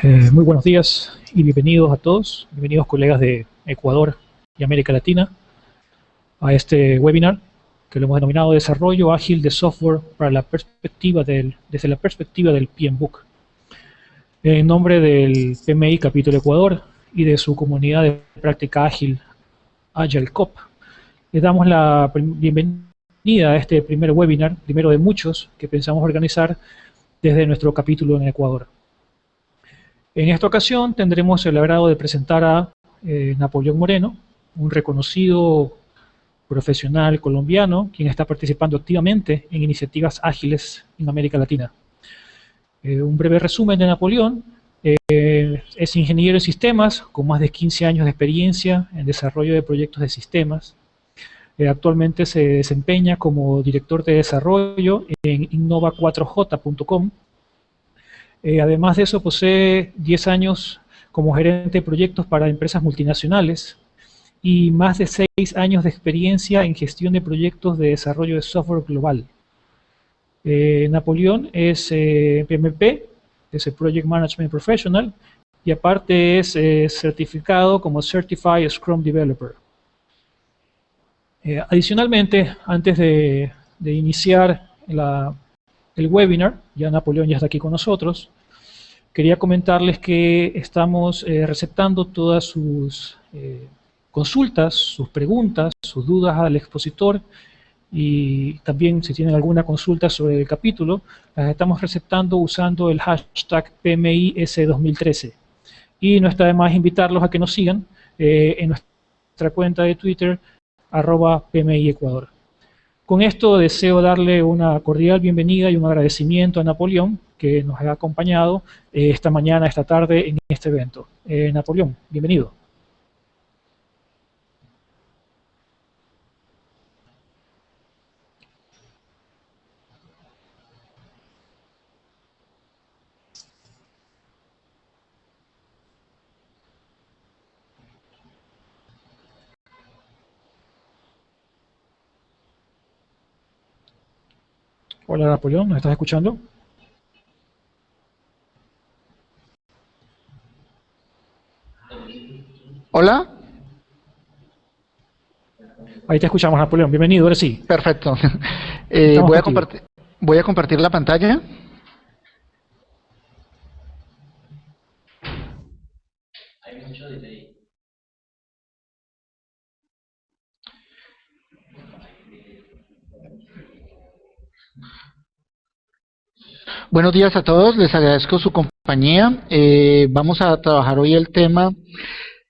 Muy buenos días y bienvenidos a todos, bienvenidos colegas de Ecuador y América Latina a este webinar que lo hemos denominado Desarrollo Ágil de Software para desde la perspectiva del PMBOK. En nombre del PMI Capítulo Ecuador y de su comunidad de práctica ágil Agile COP, les damos la bienvenida a este primer webinar, primero de muchos que pensamos organizar desde nuestro capítulo en Ecuador. En esta ocasión tendremos el agrado de presentar a Napoleón Moreno, un reconocido profesional colombiano, quien está participando activamente en iniciativas ágiles en América Latina. Un breve resumen de Napoleón: es ingeniero en sistemas con más de 15 años de experiencia en desarrollo de proyectos de sistemas. Actualmente se desempeña como director de desarrollo en innova4j.com. Además de eso, posee 10 años como gerente de proyectos para empresas multinacionales y más de 6 años de experiencia en gestión de proyectos de desarrollo de software global. Napoleón es PMP, es el Project Management Professional, y aparte es certificado como Certified Scrum Developer. Adicionalmente, antes de iniciar el webinar, ya Napoleón ya está aquí con nosotros, quería comentarles que estamos receptando todas sus consultas, sus preguntas, sus dudas al expositor, y también si tienen alguna consulta sobre el capítulo, las estamos receptando usando el hashtag PMIS2013. Y no está de más invitarlos a que nos sigan en nuestra cuenta de Twitter, @PMIEcuador. Con esto deseo darle una cordial bienvenida y un agradecimiento a Napoleón, que nos ha acompañado esta mañana, esta tarde en este evento. Napoleón, bienvenido. Hola Napoleón, ¿nos estás escuchando? Hola. Ahí te escuchamos, Napoleón. Bienvenido, ahora sí. Perfecto. Contigo. Voy a compartir la pantalla. Hay mucho delay. Buenos días a todos, les agradezco su compañía. Vamos a trabajar hoy el tema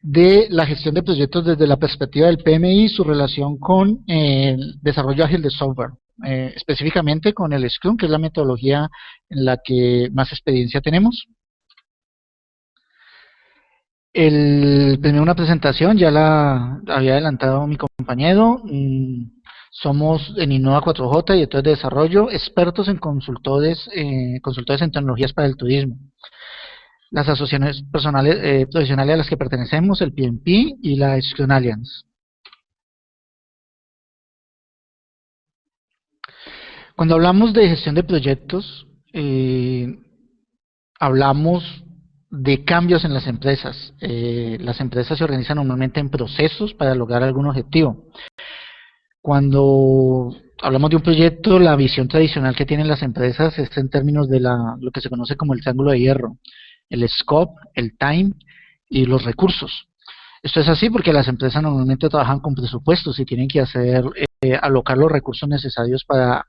de la gestión de proyectos desde la perspectiva del PMI y su relación con el desarrollo ágil de software, específicamente con el Scrum, que es la metodología en la que más experiencia tenemos. Primero una presentación, ya la había adelantado mi compañero. Somos en Innova4j, directores de desarrollo, expertos en consultores en tecnologías para el turismo. Las asociaciones profesionales a las que pertenecemos, el PMP y la Scrum Alliance. Cuando hablamos de gestión de proyectos, hablamos de cambios en las empresas. Las empresas se organizan normalmente en procesos para lograr algún objetivo. Cuando hablamos de un proyecto, la visión tradicional que tienen las empresas es en términos de lo que se conoce como el triángulo de hierro: el scope, el time y los recursos. Esto es así porque las empresas normalmente trabajan con presupuestos y tienen que alocar los recursos necesarios para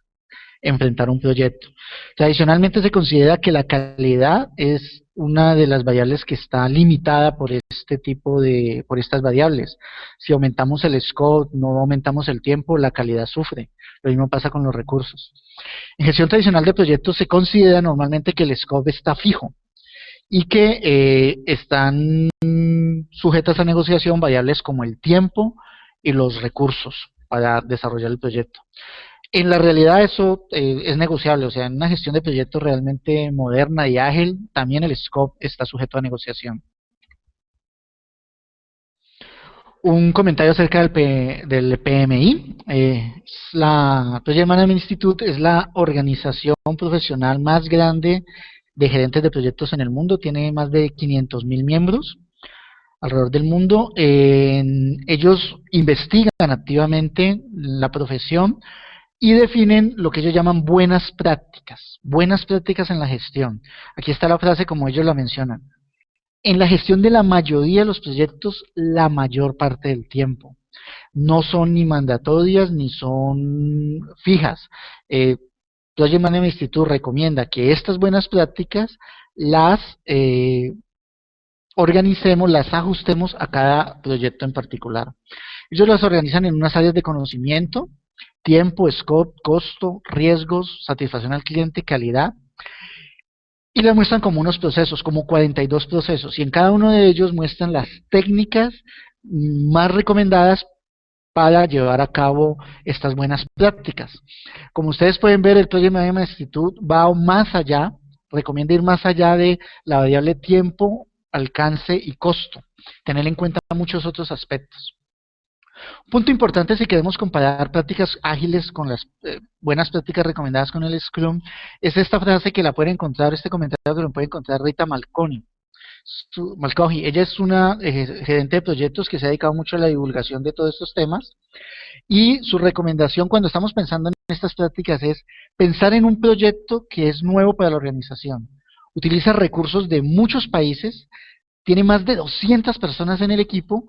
enfrentar un proyecto. Tradicionalmente se considera que la calidad es una de las variables que está limitada por estas variables. Si aumentamos el scope, no aumentamos el tiempo, la calidad sufre. Lo mismo pasa con los recursos. En gestión tradicional de proyectos se considera normalmente que el scope está fijo y que están sujetas a negociación variables como el tiempo y los recursos para desarrollar el proyecto. En la realidad eso es negociable, o sea, en una gestión de proyectos realmente moderna y ágil, también el scope está sujeto a negociación. Un comentario acerca del PMI. Project Management Institute es la organización profesional más grande de gerentes de proyectos en el mundo, tiene más de 500.000 miembros alrededor del mundo. Ellos investigan activamente la profesión y definen lo que ellos llaman buenas prácticas en la gestión. Aquí está la frase como ellos la mencionan. En la gestión de la mayoría de los proyectos, la mayor parte del tiempo. No son ni mandatorias ni son fijas. Project Management Institute recomienda que estas buenas prácticas las organicemos, las ajustemos a cada proyecto en particular. Ellos las organizan en unas áreas de conocimiento, tiempo, scope, costo, riesgos, satisfacción al cliente, calidad, y las muestran como unos procesos, como 42 procesos, y en cada uno de ellos muestran las técnicas más recomendadas para llevar a cabo estas buenas prácticas. Como ustedes pueden ver, el Project Management Institute va más allá, recomienda ir más allá de la variable tiempo, alcance y costo, tener en cuenta muchos otros aspectos. Un punto importante si queremos comparar prácticas ágiles con las buenas prácticas recomendadas con el Scrum, es esta frase que la pueden encontrar, este comentario que lo puede encontrar Rita Malconi. Ella es una gerente de proyectos que se ha dedicado mucho a la divulgación de todos estos temas, y su recomendación cuando estamos pensando en estas prácticas es pensar en un proyecto que es nuevo para la organización. Utiliza recursos de muchos países, tiene más de 200 personas en el equipo,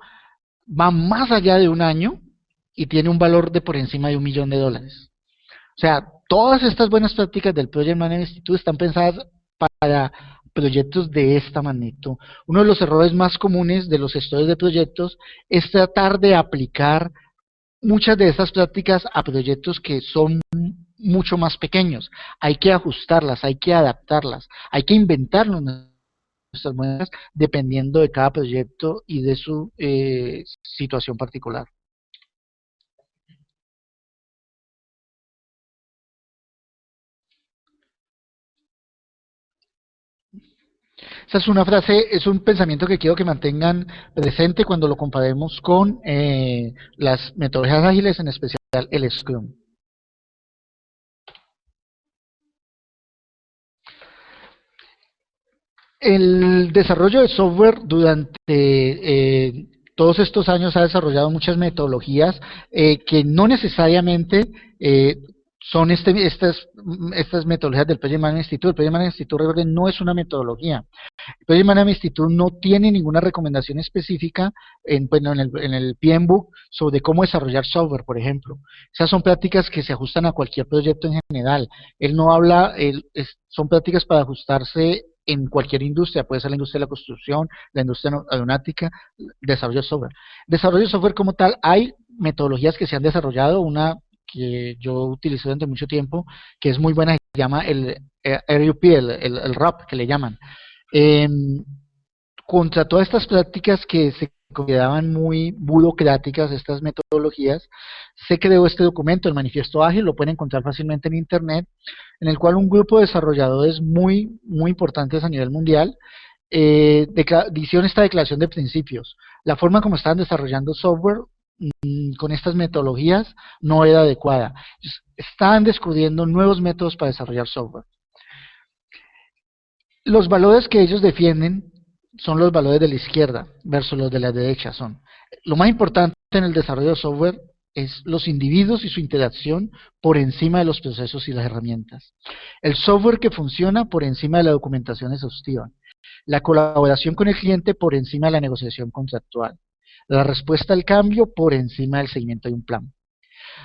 va más allá de un año y tiene un valor de por encima de $1.000.000. O sea, todas estas buenas prácticas del Project Management Institute están pensadas para proyectos de esta magnitud. Uno de los errores más comunes de los gestores de proyectos es tratar de aplicar muchas de estas prácticas a proyectos que son mucho más pequeños. Hay que ajustarlas, hay que adaptarlas, hay que inventarnos nuestras buenas dependiendo de cada proyecto y de su situación particular. Esa es una frase, es un pensamiento que quiero que mantengan presente cuando lo comparemos con las metodologías ágiles, en especial el Scrum. El desarrollo de software durante todos estos años ha desarrollado muchas metodologías que no necesariamente son estas metodologías del Project Management Institute. El Project Management Institute, recuerden, no es una metodología. El Project Management Institute no tiene ninguna recomendación específica en el PMBOK sobre cómo desarrollar software, por ejemplo. Esas son prácticas que se ajustan a cualquier proyecto en general. Él no habla, son prácticas para ajustarse en cualquier industria, puede ser la industria de la construcción, la industria aeronáutica, desarrollo de software. Desarrollo de software como tal, hay metodologías que se han desarrollado, una que yo utilicé durante mucho tiempo, que es muy buena, se llama el RUP, el RAP que le llaman. Contra todas estas prácticas que se consideraban muy burocráticas, estas metodologías, se creó este documento, el Manifiesto Ágil, lo pueden encontrar fácilmente en internet, en el cual un grupo de desarrolladores muy importantes a nivel mundial hicieron esta declaración de principios. La forma como estaban desarrollando software con estas metodologías no era adecuada. Estaban descubriendo nuevos métodos para desarrollar software. Los valores que ellos defienden son los valores de la izquierda versus los de la derecha. Lo más importante en el desarrollo de software es los individuos y su interacción por encima de los procesos y las herramientas. El software que funciona por encima de la documentación exhaustiva. La colaboración con el cliente por encima de la negociación contractual. La respuesta al cambio por encima del seguimiento de un plan.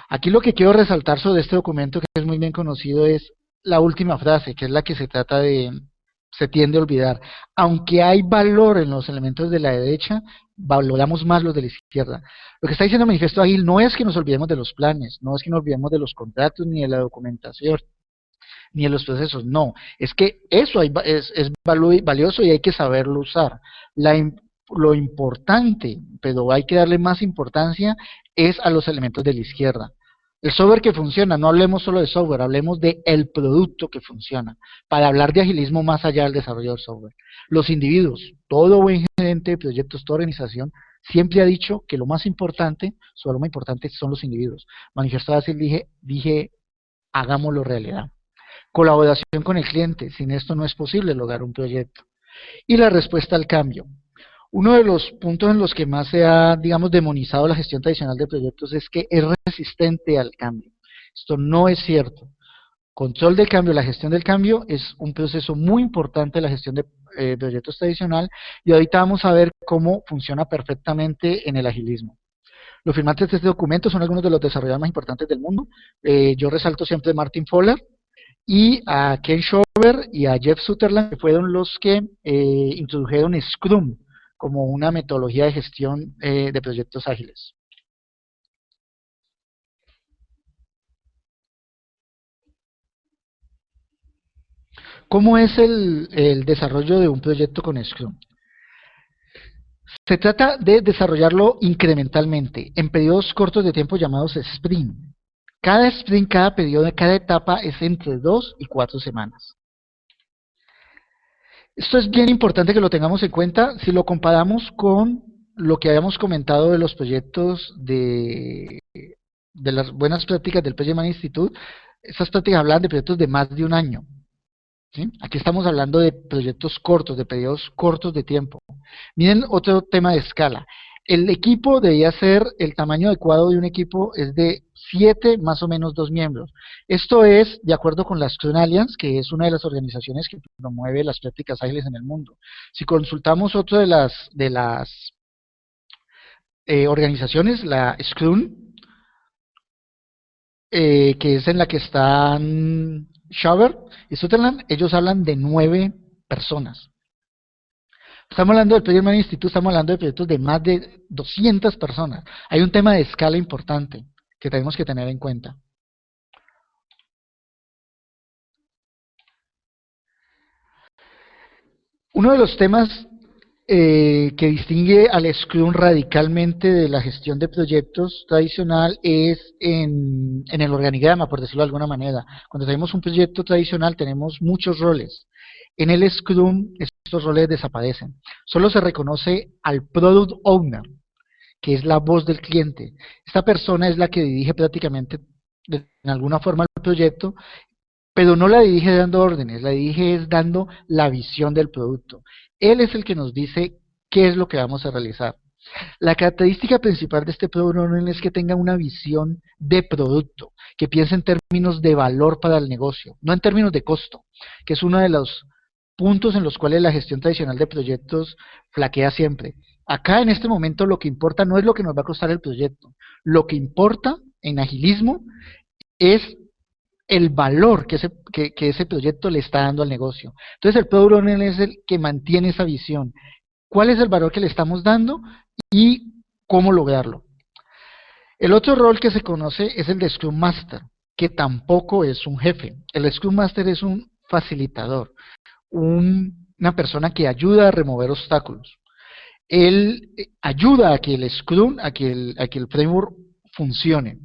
Aquí lo que quiero resaltar sobre este documento, que es muy bien conocido, es la última frase, que es la que se tiende a olvidar. Aunque hay valor en los elementos de la derecha, valoramos más los de la izquierda. Lo que está diciendo el Manifiesto Ágil no es que nos olvidemos de los planes, no es que nos olvidemos de los contratos, ni de la documentación, ni de los procesos, no. Es que eso es valioso y hay que saberlo usar. Lo importante, pero hay que darle más importancia, es a los elementos de la izquierda. El software que funciona, no hablemos solo de software, hablemos de el producto que funciona, para hablar de agilismo más allá del desarrollo del software. Los individuos, todo buen gerente de proyectos, toda organización, siempre ha dicho que lo más importante son los individuos. Manifiesto Ágil dije, hagámoslo realidad. Colaboración con el cliente, sin esto no es posible lograr un proyecto. Y la respuesta al cambio. Uno de los puntos en los que más se ha, digamos, demonizado la gestión tradicional de proyectos es que es resistente al cambio. Esto no es cierto. Control del cambio, la gestión del cambio es un proceso muy importante de la gestión de proyectos tradicional, y ahorita vamos a ver cómo funciona perfectamente en el agilismo. Los firmantes de este documento son algunos de los desarrolladores más importantes del mundo. Yo resalto siempre a Martin Fowler y a Ken Shover y a Jeff Sutherland, que fueron los que introdujeron Scrum como una metodología de gestión de proyectos ágiles. ¿Cómo es el desarrollo de un proyecto con Scrum? Se trata de desarrollarlo incrementalmente, en periodos cortos de tiempo llamados sprint. Cada sprint, cada periodo, cada etapa es entre 2 y 4 semanas. Esto es bien importante que lo tengamos en cuenta si lo comparamos con lo que habíamos comentado de los proyectos de las buenas prácticas del Project Man Institute. Esas prácticas hablan de proyectos de más de un año. ¿Sí? Aquí estamos hablando de proyectos cortos, de periodos cortos de tiempo. Miren otro tema de escala. El equipo debía ser, el tamaño adecuado de un equipo es de 7 más o menos 2 miembros. Esto es de acuerdo con la Scrum Alliance, que es una de las organizaciones que promueve las prácticas ágiles en el mundo. Si consultamos otra de las organizaciones, la Scrum, que es en la que están Shover y Sutherland, ellos hablan de 9 personas. Estamos hablando del Project Man Institute, estamos hablando de proyectos de más de 200 personas. Hay un tema de escala importante que tenemos que tener en cuenta. Uno de los temas que distingue al Scrum radicalmente de la gestión de proyectos tradicional es en el organigrama, por decirlo de alguna manera. Cuando tenemos un proyecto tradicional tenemos muchos roles. En el Scrum estos roles desaparecen. Solo se reconoce al Product Owner, que es la voz del cliente. Esta persona es la que dirige prácticamente en alguna forma el proyecto, pero no la dirige dando órdenes, la dirige es dando la visión del producto. Él es el que nos dice qué es lo que vamos a realizar. La característica principal de este Product Owner es que tenga una visión de producto, que piense en términos de valor para el negocio, no en términos de costo, que es uno de los puntos en los cuales la gestión tradicional de proyectos flaquea siempre. Acá en este momento lo que importa no es lo que nos va a costar el proyecto, lo que importa en agilismo es el valor que ese proyecto le está dando al negocio. Entonces el Product Owner es el que mantiene esa visión. ¿Cuál es el valor que le estamos dando y cómo lograrlo? El otro rol que se conoce es el de Scrum Master, que tampoco es un jefe. El Scrum Master es un facilitador, una persona que ayuda a remover obstáculos. Él ayuda a que el Scrum, a que el framework funcione.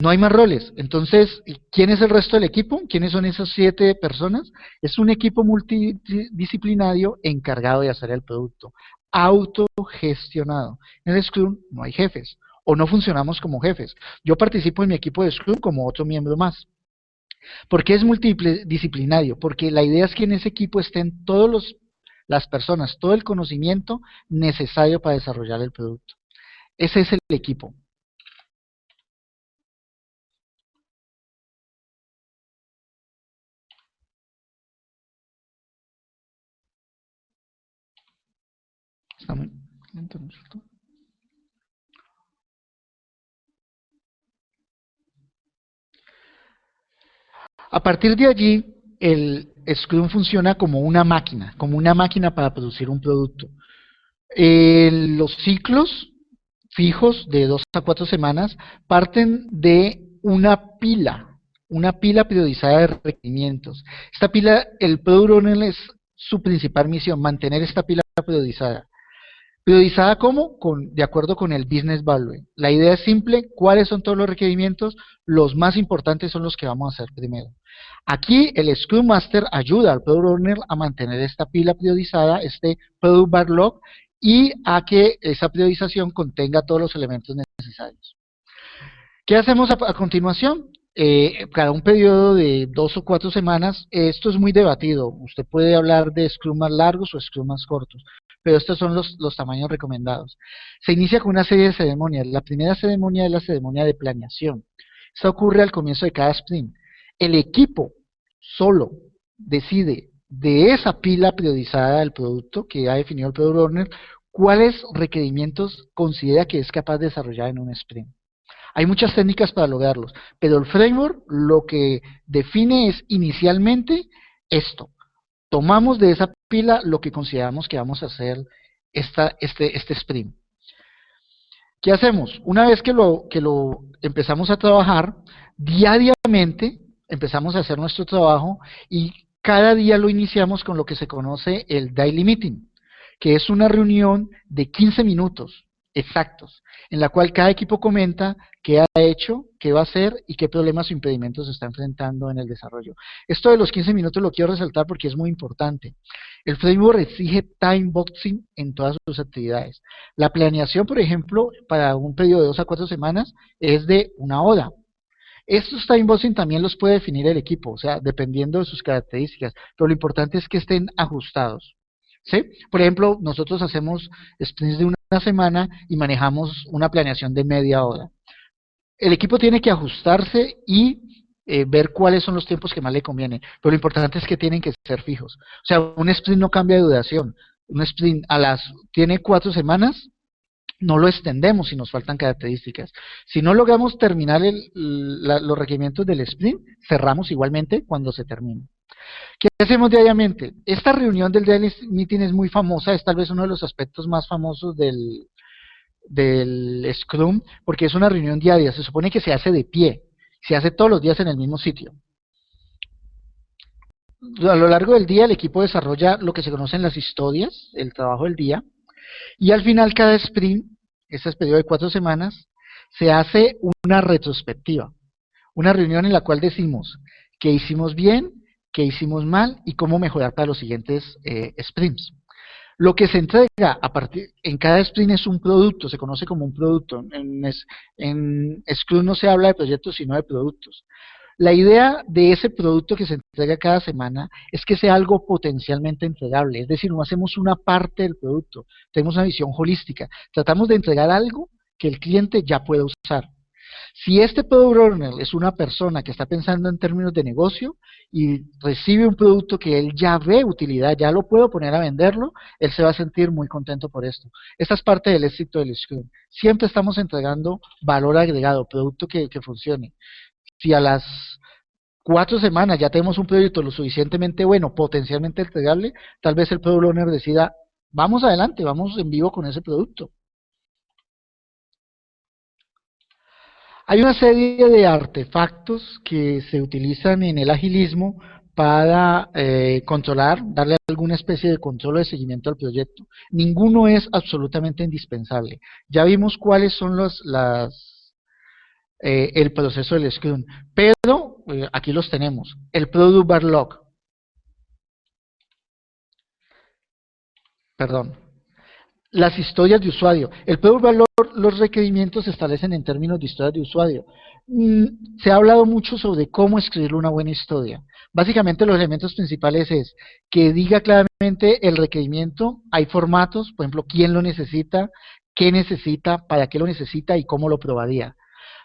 No hay más roles. Entonces, ¿quién es el resto del equipo? ¿Quiénes son esas 7 personas? Es un equipo multidisciplinario encargado de hacer el producto, autogestionado. En el Scrum no hay jefes, o no funcionamos como jefes. Yo participo en mi equipo de Scrum como otro miembro más. ¿Por qué es multidisciplinario? Porque la idea es que en ese equipo estén las personas, todo el conocimiento necesario para desarrollar el producto. Ese es el equipo. Está muy lento, ¿no es cierto? A partir de allí, el Scrum funciona como una máquina para producir un producto. Los ciclos fijos de 2 a 4 semanas parten de una pila periodizada de requerimientos. Esta pila, el Product Owner es su principal misión, mantener esta pila periodizada. ¿Periodizada cómo? De acuerdo con el Business Value. La idea es simple, ¿cuáles son todos los requerimientos? Los más importantes son los que vamos a hacer primero. Aquí el Scrum Master ayuda al Product Owner a mantener esta pila periodizada, este Product Backlog, y a que esa periodización contenga todos los elementos necesarios. ¿Qué hacemos a continuación? Cada un periodo de 2 o 4 semanas. Esto es muy debatido. Usted puede hablar de Scrum más largos o Scrum más cortos, pero estos son los tamaños recomendados. Se inicia con una serie de ceremonias. La primera ceremonia es la ceremonia de planeación. Esta ocurre al comienzo de cada sprint. El equipo solo decide de esa pila priorizada del producto que ha definido el Product Owner, cuáles requerimientos considera que es capaz de desarrollar en un sprint. Hay muchas técnicas para lograrlos, pero el framework lo que define es inicialmente esto. Tomamos de esa pila lo que consideramos que vamos a hacer este sprint. ¿Qué hacemos? Una vez que lo empezamos a trabajar, diariamente empezamos a hacer nuestro trabajo y cada día lo iniciamos con lo que se conoce el Daily Meeting, que es una reunión de 15 minutos exactos, en la cual cada equipo comenta qué ha hecho, qué va a hacer y qué problemas o impedimentos se está enfrentando en el desarrollo. Esto de los 15 minutos lo quiero resaltar porque es muy importante. El framework exige time boxing en todas sus actividades. La planeación, por ejemplo, para un periodo de 2 a 4 semanas es de 1 hora. Estos time boxing también los puede definir el equipo, o sea, dependiendo de sus características, pero lo importante es que estén ajustados. ¿Sí? Por ejemplo, nosotros hacemos sprints de una semana y manejamos una planeación de media hora. El equipo tiene que ajustarse y ver cuáles son los tiempos que más le convienen, pero lo importante es que tienen que ser fijos. O sea, un sprint no cambia de duración. Un sprint tiene 4 semanas, no lo extendemos si nos faltan características. Si no logramos terminar los requerimientos del sprint, cerramos igualmente cuando se termine. ¿Qué hacemos diariamente? Esta reunión del Daily Meeting es muy famosa, es tal vez uno de los aspectos más famosos del Scrum, porque es una reunión diaria, se supone que se hace de pie, se hace todos los días en el mismo sitio. A lo largo del día el equipo desarrolla lo que se conocen las historias, el trabajo del día, y al final cada sprint, este es periodo de 4 semanas, se hace una retrospectiva, una reunión en la cual decimos qué hicimos bien, qué hicimos mal y cómo mejorar para los siguientes sprints. Lo que se entrega en cada sprint es un producto, se conoce como un producto. En Scrum no se habla de proyectos, sino de productos. La idea de ese producto que se entrega cada semana es que sea algo potencialmente entregable, es decir, no hacemos una parte del producto, tenemos una visión holística, tratamos de entregar algo que el cliente ya pueda usar. Si este Product Owner es una persona que está pensando en términos de negocio y recibe un producto que él ya ve utilidad, ya lo puedo poner a venderlo, él se va a sentir muy contento por esto. Esta es parte del éxito del Scrum. Siempre estamos entregando valor agregado, producto que funcione. Si a las 4 semanas ya tenemos un proyecto lo suficientemente bueno, potencialmente entregable, tal vez el Product Owner decida, vamos adelante, vamos en vivo con ese producto. Hay una serie de artefactos que se utilizan en el agilismo para controlar, darle alguna especie de control o de seguimiento al proyecto. Ninguno es absolutamente indispensable. Ya vimos cuáles son el proceso del Scrum, pero aquí los tenemos. El Product Backlog. Las historias de usuario. El Product Backlog, los requerimientos se establecen en términos de historias de usuario. Se ha hablado mucho sobre cómo escribir una buena historia. Básicamente los elementos principales es que diga claramente el requerimiento, hay formatos, por ejemplo, quién lo necesita, qué necesita, para qué lo necesita y cómo lo probaría.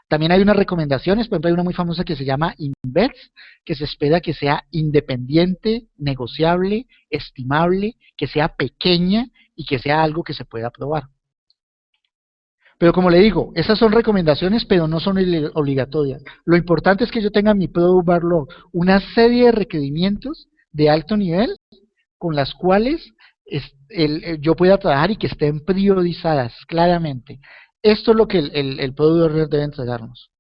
También hay unas recomendaciones, por ejemplo, hay una muy famosa que se llama Embeds, que se espera que sea independiente, negociable, estimable, que sea pequeña y que sea algo que se pueda probar. Pero como le digo, esas son recomendaciones, pero no son obligatorias. Lo importante es que yo tenga mi Product Backlog, una serie de requerimientos de alto nivel con las cuales yo pueda trabajar y que estén priorizadas claramente. Esto es lo que el Product Owner debe entregarnos.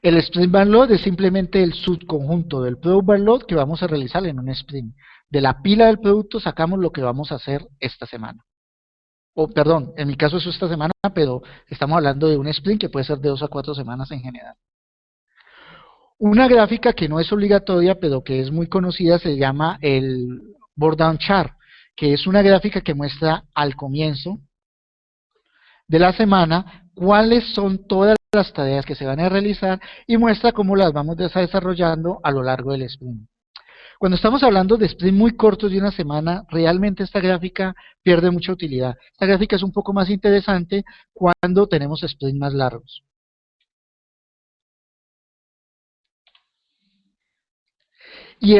El Sprint Backlog es simplemente el subconjunto del Product Backlog que vamos a realizar en un sprint. De la pila del producto sacamos lo que vamos a hacer esta semana. Perdón, en mi caso es esta semana, pero estamos hablando de un sprint que puede ser de 2 a 4 semanas en general. Una gráfica que no es obligatoria, pero que es muy conocida, se llama el Board Down Chart, que es una gráfica que muestra al comienzo de la semana cuáles son todas las tareas que se van a realizar y muestra cómo las vamos desarrollando a lo largo del sprint. Cuando estamos hablando de sprints muy cortos de una semana, realmente esta gráfica pierde mucha utilidad. Esta gráfica es un poco más interesante cuando tenemos sprints más largos. Y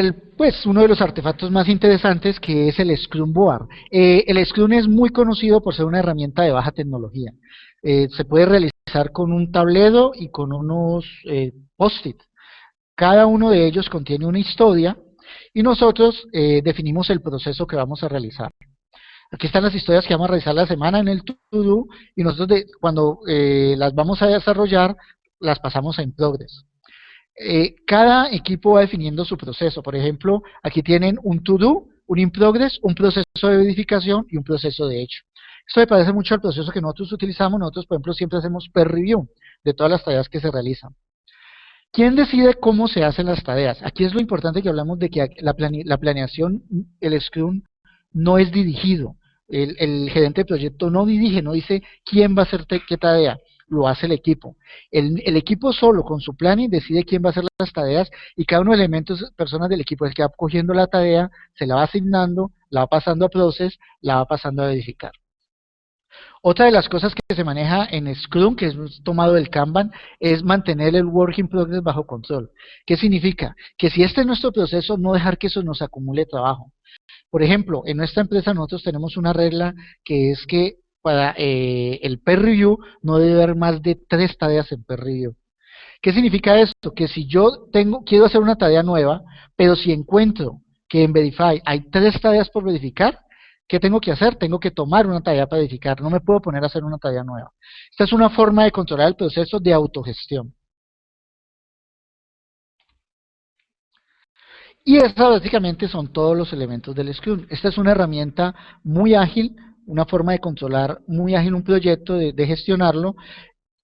uno de los artefactos más interesantes, que es el Scrum Board. El Scrum es muy conocido por ser una herramienta de baja tecnología. Se puede realizar con un tablero y con unos post-it. Cada uno de ellos contiene una historia y nosotros definimos el proceso que vamos a realizar. Aquí están las historias que vamos a realizar la semana en el to-do y nosotros cuando las vamos a desarrollar, las pasamos en progress. Cada equipo va definiendo su proceso. Por ejemplo, aquí tienen un to-do, un in progress, un proceso de verificación y un proceso de hecho. Esto me parece mucho al proceso que nosotros utilizamos. Nosotros, por ejemplo, siempre hacemos peer review de todas las tareas que se realizan. ¿Quién decide cómo se hacen las tareas? Aquí es lo importante que hablamos de que la planeación, el Scrum, no es dirigido. El gerente de proyecto no dirige, no dice quién va a hacer qué tarea, lo hace el equipo. El equipo solo con su planning decide quién va a hacer las tareas y cada uno de los elementos, personas del equipo, es que va cogiendo la tarea, se la va asignando, la va pasando a Process, la va pasando a verificar. Otra de las cosas que se maneja en Scrum, que es tomado del Kanban, es mantener el work in progress bajo control. ¿Qué significa? Que si este es nuestro proceso, no dejar que eso nos acumule trabajo. Por ejemplo, en nuestra empresa nosotros tenemos una regla que es que para el peer review no debe haber más de 3 tareas en peer review. ¿Qué significa esto? Que si yo quiero hacer una tarea nueva, pero si encuentro que en Verify hay 3 tareas por verificar, ¿qué tengo que hacer? Tengo que tomar una tarea para verificar, no me puedo poner a hacer una tarea nueva. Esta es una forma de controlar el proceso de autogestión. Y estas básicamente son todos los elementos del Scrum. Esta es una herramienta muy ágil, una forma de controlar muy ágil un proyecto, de gestionarlo,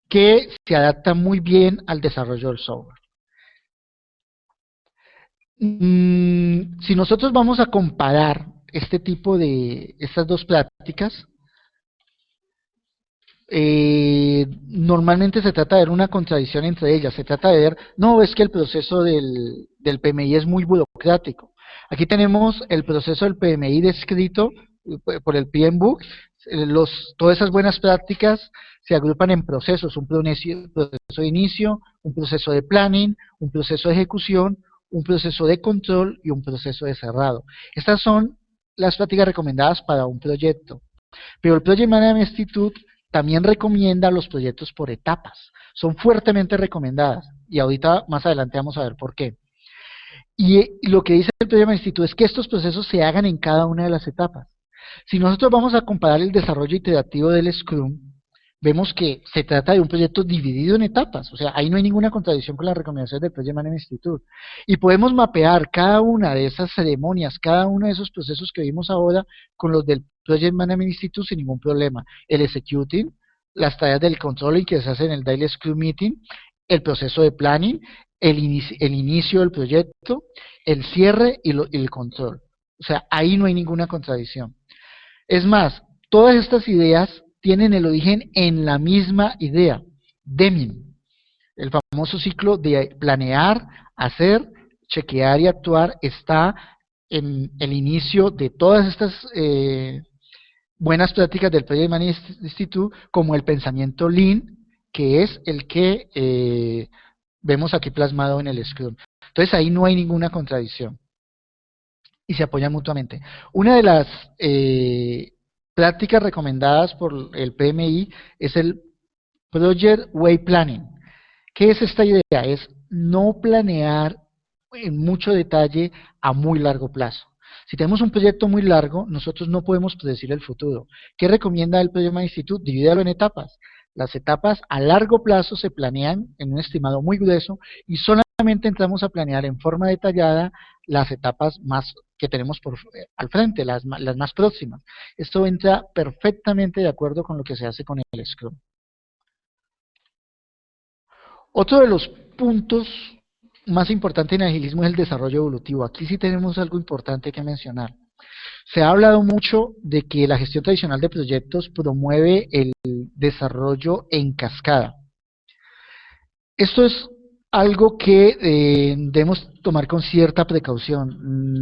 que se adapta muy bien al desarrollo del software. Si nosotros vamos a comparar estas dos prácticas, normalmente se trata de ver una contradicción entre ellas. Se trata de ver, no, es que el proceso del PMI es muy burocrático. Aquí tenemos el proceso del PMI descrito por el PMBOK. Todas esas buenas prácticas se agrupan en procesos: un proceso de inicio, un proceso de planning, un proceso de ejecución, un proceso de control y un proceso de cerrado. Estas son las prácticas recomendadas para un proyecto. Pero el Project Management Institute también recomienda los proyectos por etapas. Son fuertemente recomendadas. Y ahorita más adelante vamos a ver por qué. Y lo que dice el Project Management Institute es que estos procesos se hagan en cada una de las etapas. Si nosotros vamos a comparar el desarrollo iterativo del Scrum, vemos que se trata de un proyecto dividido en etapas. O sea, ahí no hay ninguna contradicción con las recomendaciones del Project Management Institute. Y podemos mapear cada una de esas ceremonias, cada uno de esos procesos que vimos ahora con los del Project Management Institute sin ningún problema. El executing, las tareas del controlling que se hacen en el Daily Scrum Meeting, el proceso de planning, el inicio del proyecto, el cierre y el control. O sea, ahí no hay ninguna contradicción. Es más, todas estas ideas tienen el origen en la misma idea, Deming, el famoso ciclo de planear, hacer, chequear y actuar está en el inicio de todas estas buenas prácticas del Project Management Institute, como el pensamiento Lean, que es el que vemos aquí plasmado en el Scrum. Entonces ahí no hay ninguna contradicción y se apoyan mutuamente. Una de las prácticas recomendadas por el PMI es el Project Way Planning. ¿Qué es esta idea? Es no planear en mucho detalle a muy largo plazo. Si tenemos un proyecto muy largo, nosotros no podemos predecir el futuro. ¿Qué recomienda el Project Management Institute? Divídalo en etapas. Las etapas a largo plazo se planean en un estimado muy grueso y solamente entramos a planear en forma detallada las etapas más que tenemos al frente, las más próximas. Esto entra perfectamente de acuerdo con lo que se hace con el Scrum. Otro de los puntos más importantes en agilismo es el desarrollo evolutivo. Aquí sí tenemos algo importante que mencionar. Se ha hablado mucho de que la gestión tradicional de proyectos promueve el desarrollo en cascada. Esto es algo que debemos tomar con cierta precaución.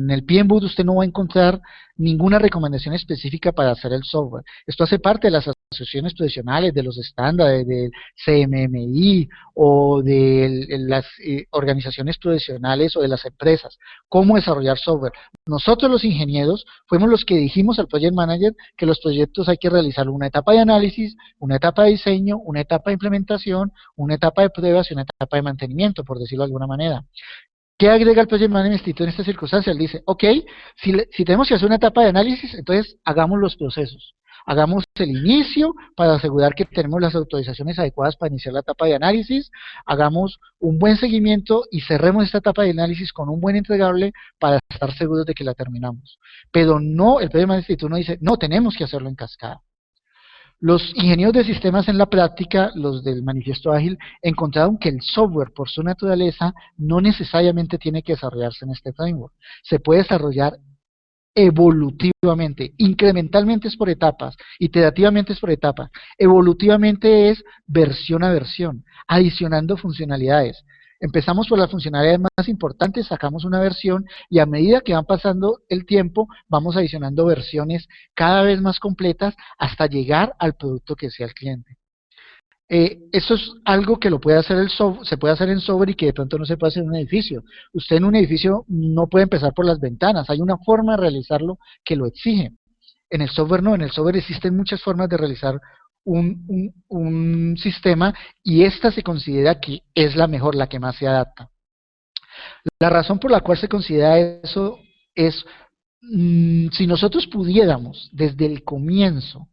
En el PMBOK usted no va a encontrar ninguna recomendación específica para hacer el software. Esto hace parte de las asociaciones profesionales, de los estándares, del CMMI o de las organizaciones profesionales o de las empresas. ¿Cómo desarrollar software? Nosotros los ingenieros fuimos los que dijimos al Project Manager que los proyectos hay que realizar una etapa de análisis, una etapa de diseño, una etapa de implementación, una etapa de pruebas y una etapa de mantenimiento, por decirlo de alguna manera. ¿Qué agrega el Project Management Institute en esta circunstancia? Él dice, ok, si tenemos que hacer una etapa de análisis, entonces hagamos los procesos. Hagamos el inicio para asegurar que tenemos las autorizaciones adecuadas para iniciar la etapa de análisis, hagamos un buen seguimiento y cerremos esta etapa de análisis con un buen entregable para estar seguros de que la terminamos. Pero no, el Project Management Institute no dice, no, tenemos que hacerlo en cascada. Los ingenieros de sistemas en la práctica, los del manifiesto ágil, encontraron que el software por su naturaleza no necesariamente tiene que desarrollarse en este framework. Se puede desarrollar evolutivamente, incrementalmente es por etapas, iterativamente es por etapas, evolutivamente es versión a versión, adicionando funcionalidades. Empezamos por las funcionalidades más importantes, sacamos una versión y a medida que van pasando el tiempo vamos adicionando versiones cada vez más completas hasta llegar al producto que sea el cliente. Eso es algo que lo puede hacer se puede hacer en software y que de pronto no se puede hacer en un edificio. Usted en un edificio no puede empezar por las ventanas, hay una forma de realizarlo que lo exige. En el software no, en el software existen muchas formas de realizar un sistema y esta se considera que es la mejor, la que más se adapta. La razón por la cual se considera eso es, si nosotros pudiéramos desde el comienzo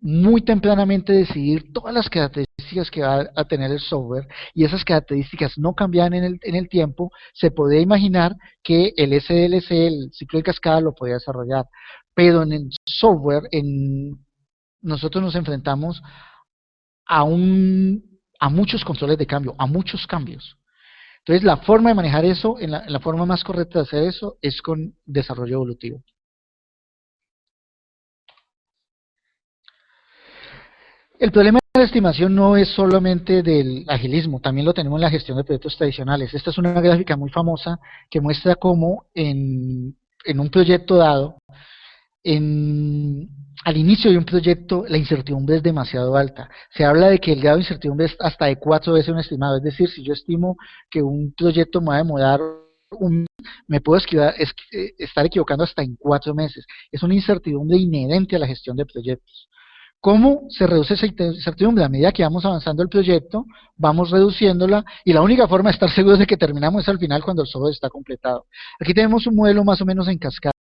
muy tempranamente decidir todas las características que va a tener el software y esas características no cambian en el tiempo, se podría imaginar que el SDLC, el ciclo de cascada, lo podría desarrollar. Pero en el software, nosotros nos enfrentamos a muchos controles de cambio, a muchos cambios. Entonces la forma de manejar eso, la forma más correcta de hacer eso, es con desarrollo evolutivo. El problema de la estimación no es solamente del agilismo, también lo tenemos en la gestión de proyectos tradicionales. Esta es una gráfica muy famosa que muestra cómo en un proyecto dado, al inicio de un proyecto la incertidumbre es demasiado alta. Se habla de que el grado de incertidumbre es hasta de 4 veces un estimado, es decir, si yo estimo que un proyecto me va a demorar me puedo estar equivocando hasta en 4 meses. Es una incertidumbre inherente a la gestión de proyectos. ¿Cómo se reduce esa incertidumbre? A medida que vamos avanzando el proyecto, vamos reduciéndola y la única forma de estar seguros de que terminamos es al final cuando el software está completado. Aquí tenemos un modelo más o menos en cascada.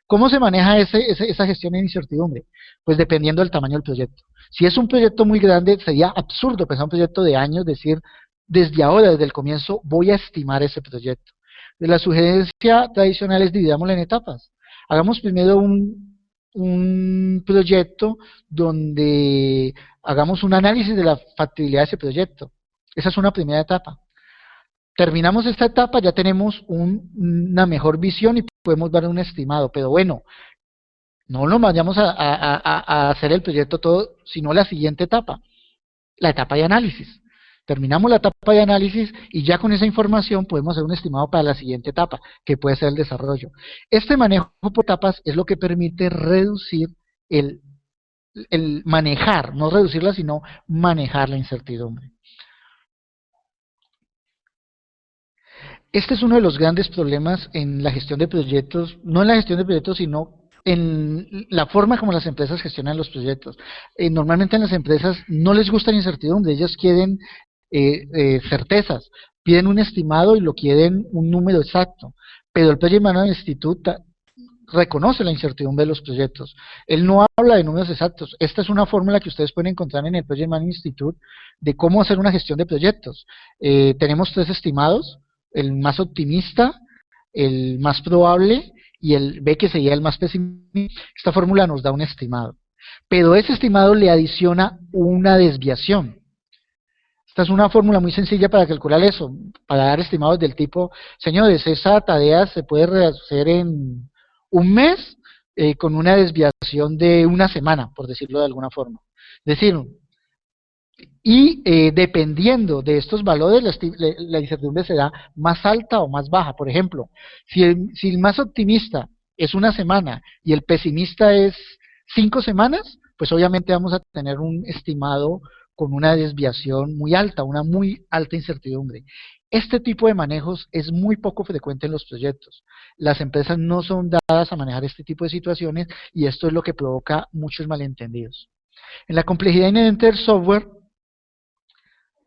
¿Cómo se maneja esa gestión de incertidumbre? Pues dependiendo del tamaño del proyecto. Si es un proyecto muy grande, sería absurdo pensar un proyecto de años, decir, desde ahora, desde el comienzo, voy a estimar ese proyecto. La sugerencia tradicional es dividámoslo en etapas. Hagamos primero un proyecto donde hagamos un análisis de la factibilidad de ese proyecto. Esa es una primera etapa. Terminamos esta etapa, ya tenemos una mejor visión y podemos dar un estimado, pero bueno, no nos vayamos a hacer el proyecto todo, sino la siguiente etapa, la etapa de análisis. Terminamos la etapa de análisis y ya con esa información podemos hacer un estimado para la siguiente etapa, que puede ser el desarrollo. Este manejo por etapas es lo que permite reducir el manejar, no reducirla, sino manejar la incertidumbre. Este es uno de los grandes problemas en la gestión de proyectos, no en la gestión de proyectos, sino en la forma como las empresas gestionan los proyectos. Normalmente en las empresas no les gusta la incertidumbre, ellos quieren certezas, piden un estimado y lo quieren un número exacto, pero el Project Management Institute reconoce la incertidumbre de los proyectos. Él no habla de números exactos. Esta es una fórmula que ustedes pueden encontrar en el Project Management Institute de cómo hacer una gestión de proyectos. Tenemos 3 estimados, el más optimista, el más probable y el B, que sería el más pesimista. Esta fórmula nos da un estimado, pero ese estimado le adiciona una desviación. Esta es una fórmula muy sencilla para calcular eso, para dar estimados del tipo, señores, esa tarea se puede hacer en un mes con una desviación de una semana, por decirlo de alguna forma. Es decir, y dependiendo de estos valores, la incertidumbre será más alta o más baja. Por ejemplo, si el más optimista es una semana y el pesimista es 5 semanas, pues obviamente vamos a tener un estimado con una desviación muy alta, una muy alta incertidumbre. Este tipo de manejos es muy poco frecuente en los proyectos. Las empresas no son dadas a manejar este tipo de situaciones y esto es lo que provoca muchos malentendidos. En la complejidad inherente del software,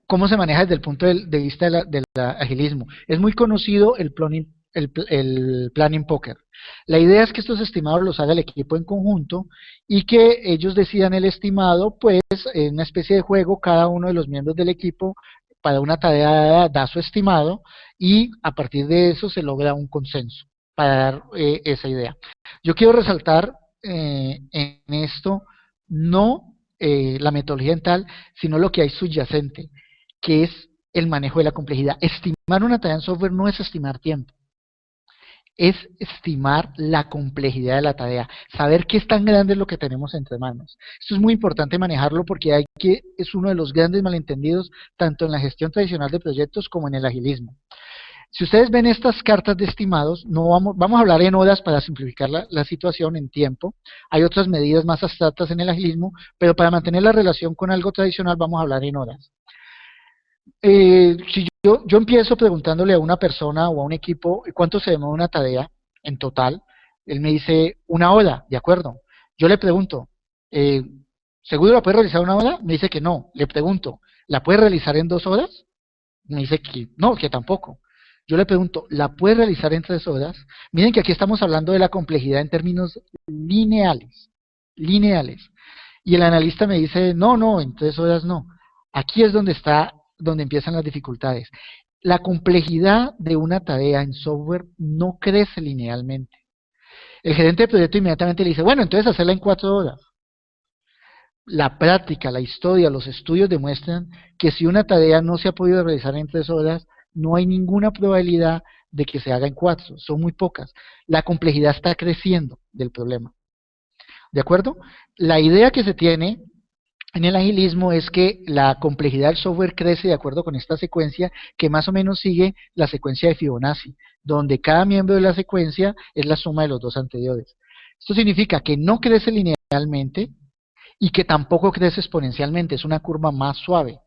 ¿cómo se maneja desde el punto de vista del agilismo? Es muy conocido el planning poker. La idea es que estos estimados los haga el equipo en conjunto y que ellos decidan el estimado, pues en una especie de juego, cada uno de los miembros del equipo para una tarea da su estimado y a partir de eso se logra un consenso para dar esa idea. Yo quiero resaltar en esto no la metodología en tal, sino lo que hay subyacente, que es el manejo de la complejidad. Estimar una tarea en software no es estimar tiempo, es estimar la complejidad de la tarea, saber qué es tan grande lo que tenemos entre manos. Esto es muy importante manejarlo porque es uno de los grandes malentendidos tanto en la gestión tradicional de proyectos como en el agilismo. Si ustedes ven estas cartas de estimados, no vamos a hablar en horas para simplificar la situación en tiempo. Hay otras medidas más abstractas en el agilismo, pero para mantener la relación con algo tradicional vamos a hablar en horas. Si yo empiezo preguntándole a una persona o a un equipo cuánto se demora una tarea en total, él me dice 1 hora, ¿de acuerdo? Yo le pregunto, ¿seguro la puede realizar 1 hora? Me dice que no. Le pregunto, ¿la puede realizar en 2 horas? Me dice que no, que tampoco. Yo le pregunto, ¿la puede realizar en 3 horas? Miren que aquí estamos hablando de la complejidad en términos lineales. Y el analista me dice, no, en 3 horas no. Aquí es donde empiezan las dificultades. La complejidad de una tarea en software no crece linealmente. El gerente de proyecto inmediatamente le dice, bueno, entonces hacerla en 4 horas. La práctica, la historia, los estudios demuestran que si una tarea no se ha podido realizar en 3 horas, no hay ninguna probabilidad de que se haga en 4, son muy pocas. La complejidad está creciendo del problema. ¿De acuerdo? La idea que se tiene en el agilismo es que la complejidad del software crece de acuerdo con esta secuencia que más o menos sigue la secuencia de Fibonacci, donde cada miembro de la secuencia es la suma de los dos anteriores. Esto significa que no crece linealmente y que tampoco crece exponencialmente, es una curva más suave.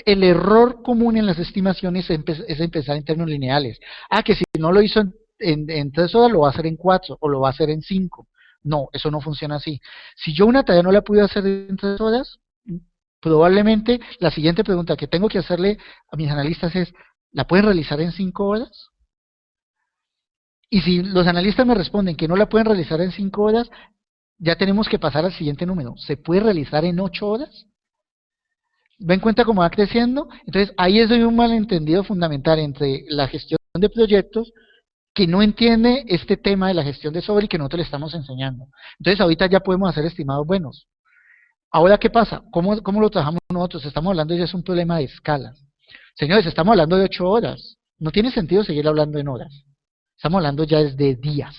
El error común en las estimaciones es empezar en términos lineales. Que si no lo hizo en 3 horas, lo va a hacer en 4 o lo va a hacer en 5. No, eso no funciona así. Si yo una tarea no la pude hacer en 3 horas, probablemente la siguiente pregunta que tengo que hacerle a mis analistas es, ¿la pueden realizar en 5 horas? Y si los analistas me responden que no la pueden realizar en 5 horas, ya tenemos que pasar al siguiente número. ¿Se puede realizar en 8 horas? ¿Ven cuenta cómo va creciendo? Entonces, ahí es un malentendido fundamental entre la gestión de proyectos que no entiende este tema de la gestión de software y que nosotros le estamos enseñando. Entonces, ahorita ya podemos hacer estimados buenos. Ahora, ¿qué pasa? ¿Cómo lo trabajamos nosotros? Estamos hablando ya es un problema de escala. Señores, estamos hablando de 8 horas. No tiene sentido seguir hablando en horas. Estamos hablando ya de días.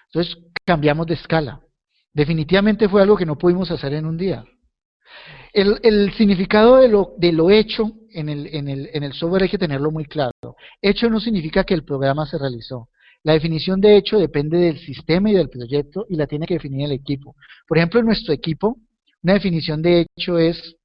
Entonces, cambiamos de escala. Definitivamente fue algo que no pudimos hacer en un día. El significado de lo hecho en el software hay que tenerlo muy claro. Hecho no significa que el programa se realizó. La definición de hecho depende del sistema y del proyecto y la tiene que definir el equipo. Por ejemplo, en nuestro equipo, una definición de hecho es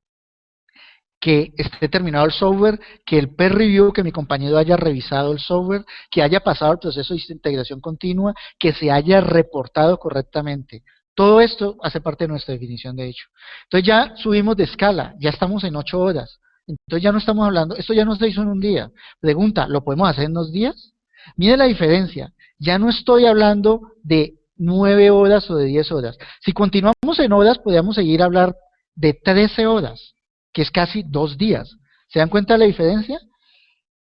que esté terminado el software, que el peer review, que mi compañero haya revisado el software, que haya pasado el proceso de integración continua, que se haya reportado correctamente. Todo esto hace parte de nuestra definición de hecho. Entonces ya subimos de escala, ya estamos en 8 horas. Entonces ya no estamos hablando, esto ya no se hizo en un día. Pregunta, ¿lo podemos hacer en 2 días? Mire la diferencia, ya no estoy hablando de 9 horas o de 10 horas. Si continuamos en horas, podríamos seguir a hablar de 13 horas, que es casi 2 días. ¿Se dan cuenta de la diferencia?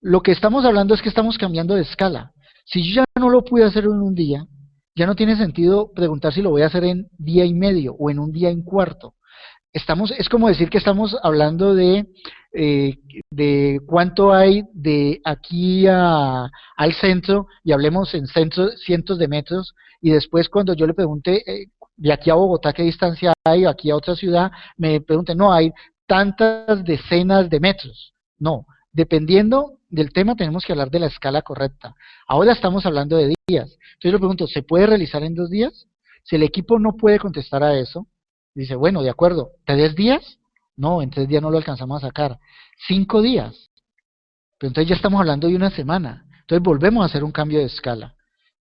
Lo que estamos hablando es que estamos cambiando de escala. Si yo ya no lo pude hacer en un día, ya no tiene sentido preguntar si lo voy a hacer en día y medio o en un día y cuarto. Es como decir que estamos hablando eh, de cuánto hay de aquí al centro y hablemos en cientos de metros y después cuando yo le pregunte de aquí a Bogotá qué distancia hay, aquí a otra ciudad, me pregunte, no, hay tantas decenas de metros. No, dependiendo del tema tenemos que hablar de la escala correcta. Ahora estamos hablando de días. Entonces yo le pregunto, ¿se puede realizar en 2 días? Si el equipo no puede contestar a eso, dice, bueno, de acuerdo, ¿3 días? No, en 3 días no lo alcanzamos a sacar. 5 días. Pero entonces ya estamos hablando de una semana. Entonces volvemos a hacer un cambio de escala.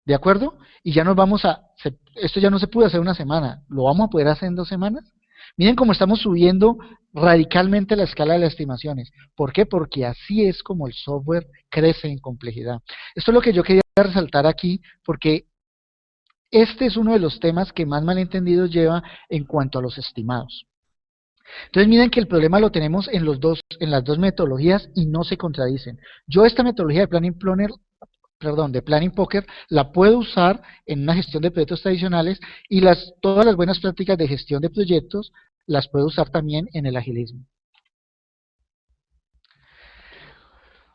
¿De acuerdo? Y ya nos vamos esto ya no se pudo hacer una semana. ¿Lo vamos a poder hacer en 2 semanas? Miren cómo estamos subiendo radicalmente la escala de las estimaciones. ¿Por qué? Porque así es como el software crece en complejidad. Esto es lo que yo quería resaltar aquí, porque este es uno de los temas que más malentendidos lleva en cuanto a los estimados. Entonces miren que el problema lo tenemos en las dos metodologías y no se contradicen. Yo esta metodología de Planning Poker la puedo usar en una gestión de proyectos tradicionales y todas las buenas prácticas de gestión de proyectos las puedo usar también en el agilismo.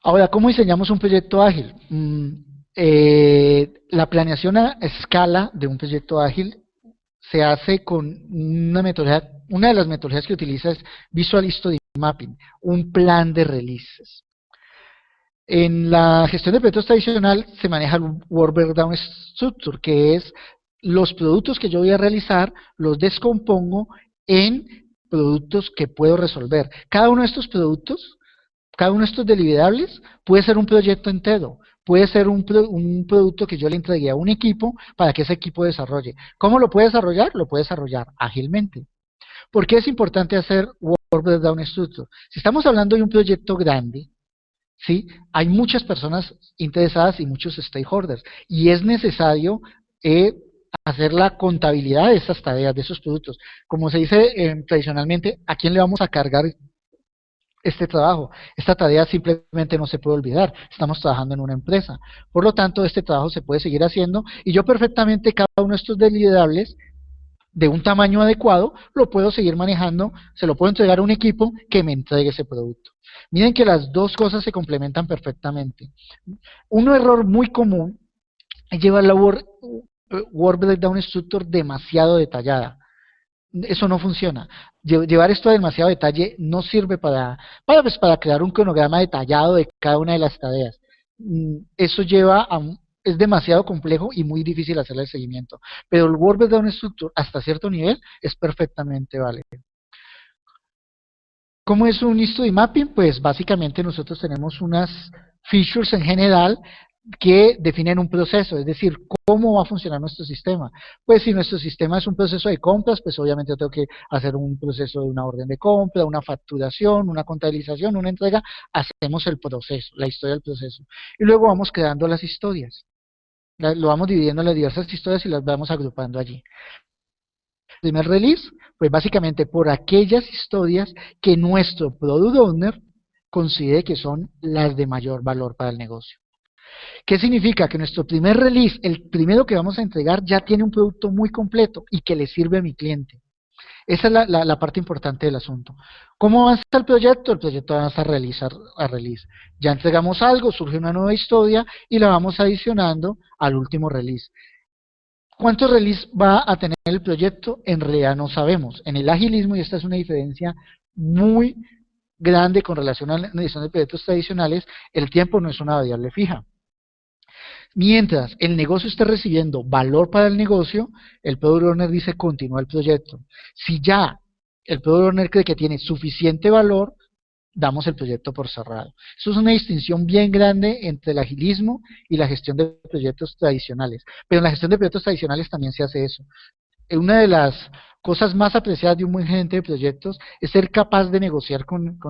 Ahora, ¿cómo diseñamos un proyecto ágil? La planeación a escala de un proyecto ágil se hace con una de las metodologías que utiliza es Visual Study Mapping, un plan de releases. En la gestión de proyectos tradicional se maneja el Work Breakdown Structure, que es los productos que yo voy a realizar, los descompongo en productos que puedo resolver. Cada uno de estos productos, cada uno de estos deliverables puede ser un proyecto entero, puede ser un producto que yo le entregué a un equipo para que ese equipo desarrolle. ¿Cómo lo puede desarrollar? Lo puede desarrollar ágilmente. ¿Por qué es importante hacer Work Breakdown Structure? Si estamos hablando de un proyecto grande, ¿sí? Hay muchas personas interesadas y muchos stakeholders y es necesario hacer la contabilidad de esas tareas, de esos productos. Como se dice tradicionalmente, ¿a quién le vamos a cargar este trabajo? Esta tarea simplemente no se puede olvidar, estamos trabajando en una empresa. Por lo tanto, este trabajo se puede seguir haciendo y yo perfectamente cada uno de estos deliverables de un tamaño adecuado, lo puedo seguir manejando, se lo puedo entregar a un equipo que me entregue ese producto. Miren que las dos cosas se complementan perfectamente. Un error muy común es llevar la Work Breakdown Structure demasiado detallada. Eso no funciona. Llevar esto a demasiado detalle no sirve para crear un cronograma detallado de cada una de las tareas. Eso es demasiado complejo y muy difícil hacerle el seguimiento. Pero el Work Breakdown Structure hasta cierto nivel es perfectamente válido. ¿Cómo es un Study Mapping? Pues básicamente nosotros tenemos unas features en general que definen un proceso, es decir, ¿cómo va a funcionar nuestro sistema? Pues si nuestro sistema es un proceso de compras, pues obviamente yo tengo que hacer un proceso de una orden de compra, una facturación, una contabilización, una entrega, hacemos el proceso, la historia del proceso. Y luego vamos creando las historias. Lo vamos dividiendo en las diversas historias y las vamos agrupando allí. Primer release, pues básicamente por aquellas historias que nuestro Product Owner considere que son las de mayor valor para el negocio. ¿Qué significa? Que nuestro primer release, el primero que vamos a entregar, ya tiene un producto muy completo y que le sirve a mi cliente. Esa es la parte importante del asunto. ¿Cómo avanza el proyecto? El proyecto avanza a release. Ya entregamos algo, surge una nueva historia y la vamos adicionando al último release. ¿Cuántos release va a tener el proyecto? En realidad no sabemos. En el agilismo, y esta es una diferencia muy grande con relación a la edición de proyectos tradicionales, el tiempo no es una variable fija. Mientras el negocio esté recibiendo valor para el negocio, el Product Owner dice continúa el proyecto. Si ya el Product Owner cree que tiene suficiente valor, damos el proyecto por cerrado. Eso es una distinción bien grande entre el agilismo y la gestión de proyectos tradicionales. Pero en la gestión de proyectos tradicionales también se hace eso. Una de las cosas más apreciadas de un buen gerente de proyectos es ser capaz de negociar con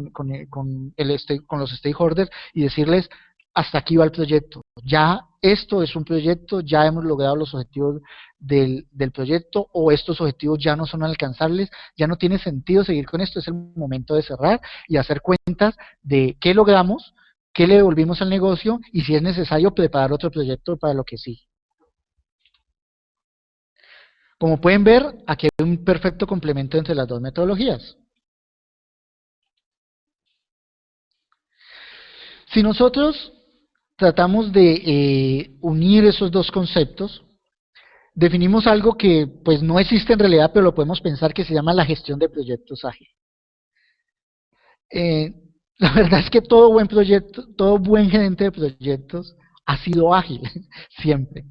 los stakeholders y decirles, hasta aquí va el proyecto, ya esto es un proyecto, ya hemos logrado los objetivos del proyecto, o estos objetivos ya no son alcanzables, ya no tiene sentido seguir con esto, es el momento de cerrar y hacer cuentas de qué logramos, qué le devolvimos al negocio y si es necesario preparar otro proyecto para lo que sigue. Como pueden ver, aquí hay un perfecto complemento entre las dos metodologías. Si nosotros tratamos de unir esos dos conceptos, definimos algo que pues no existe en realidad, pero lo podemos pensar, que se llama la gestión de proyectos ágil. Eh, la verdad es que todo buen proyecto, todo buen gerente de proyectos ha sido ágil, siempre.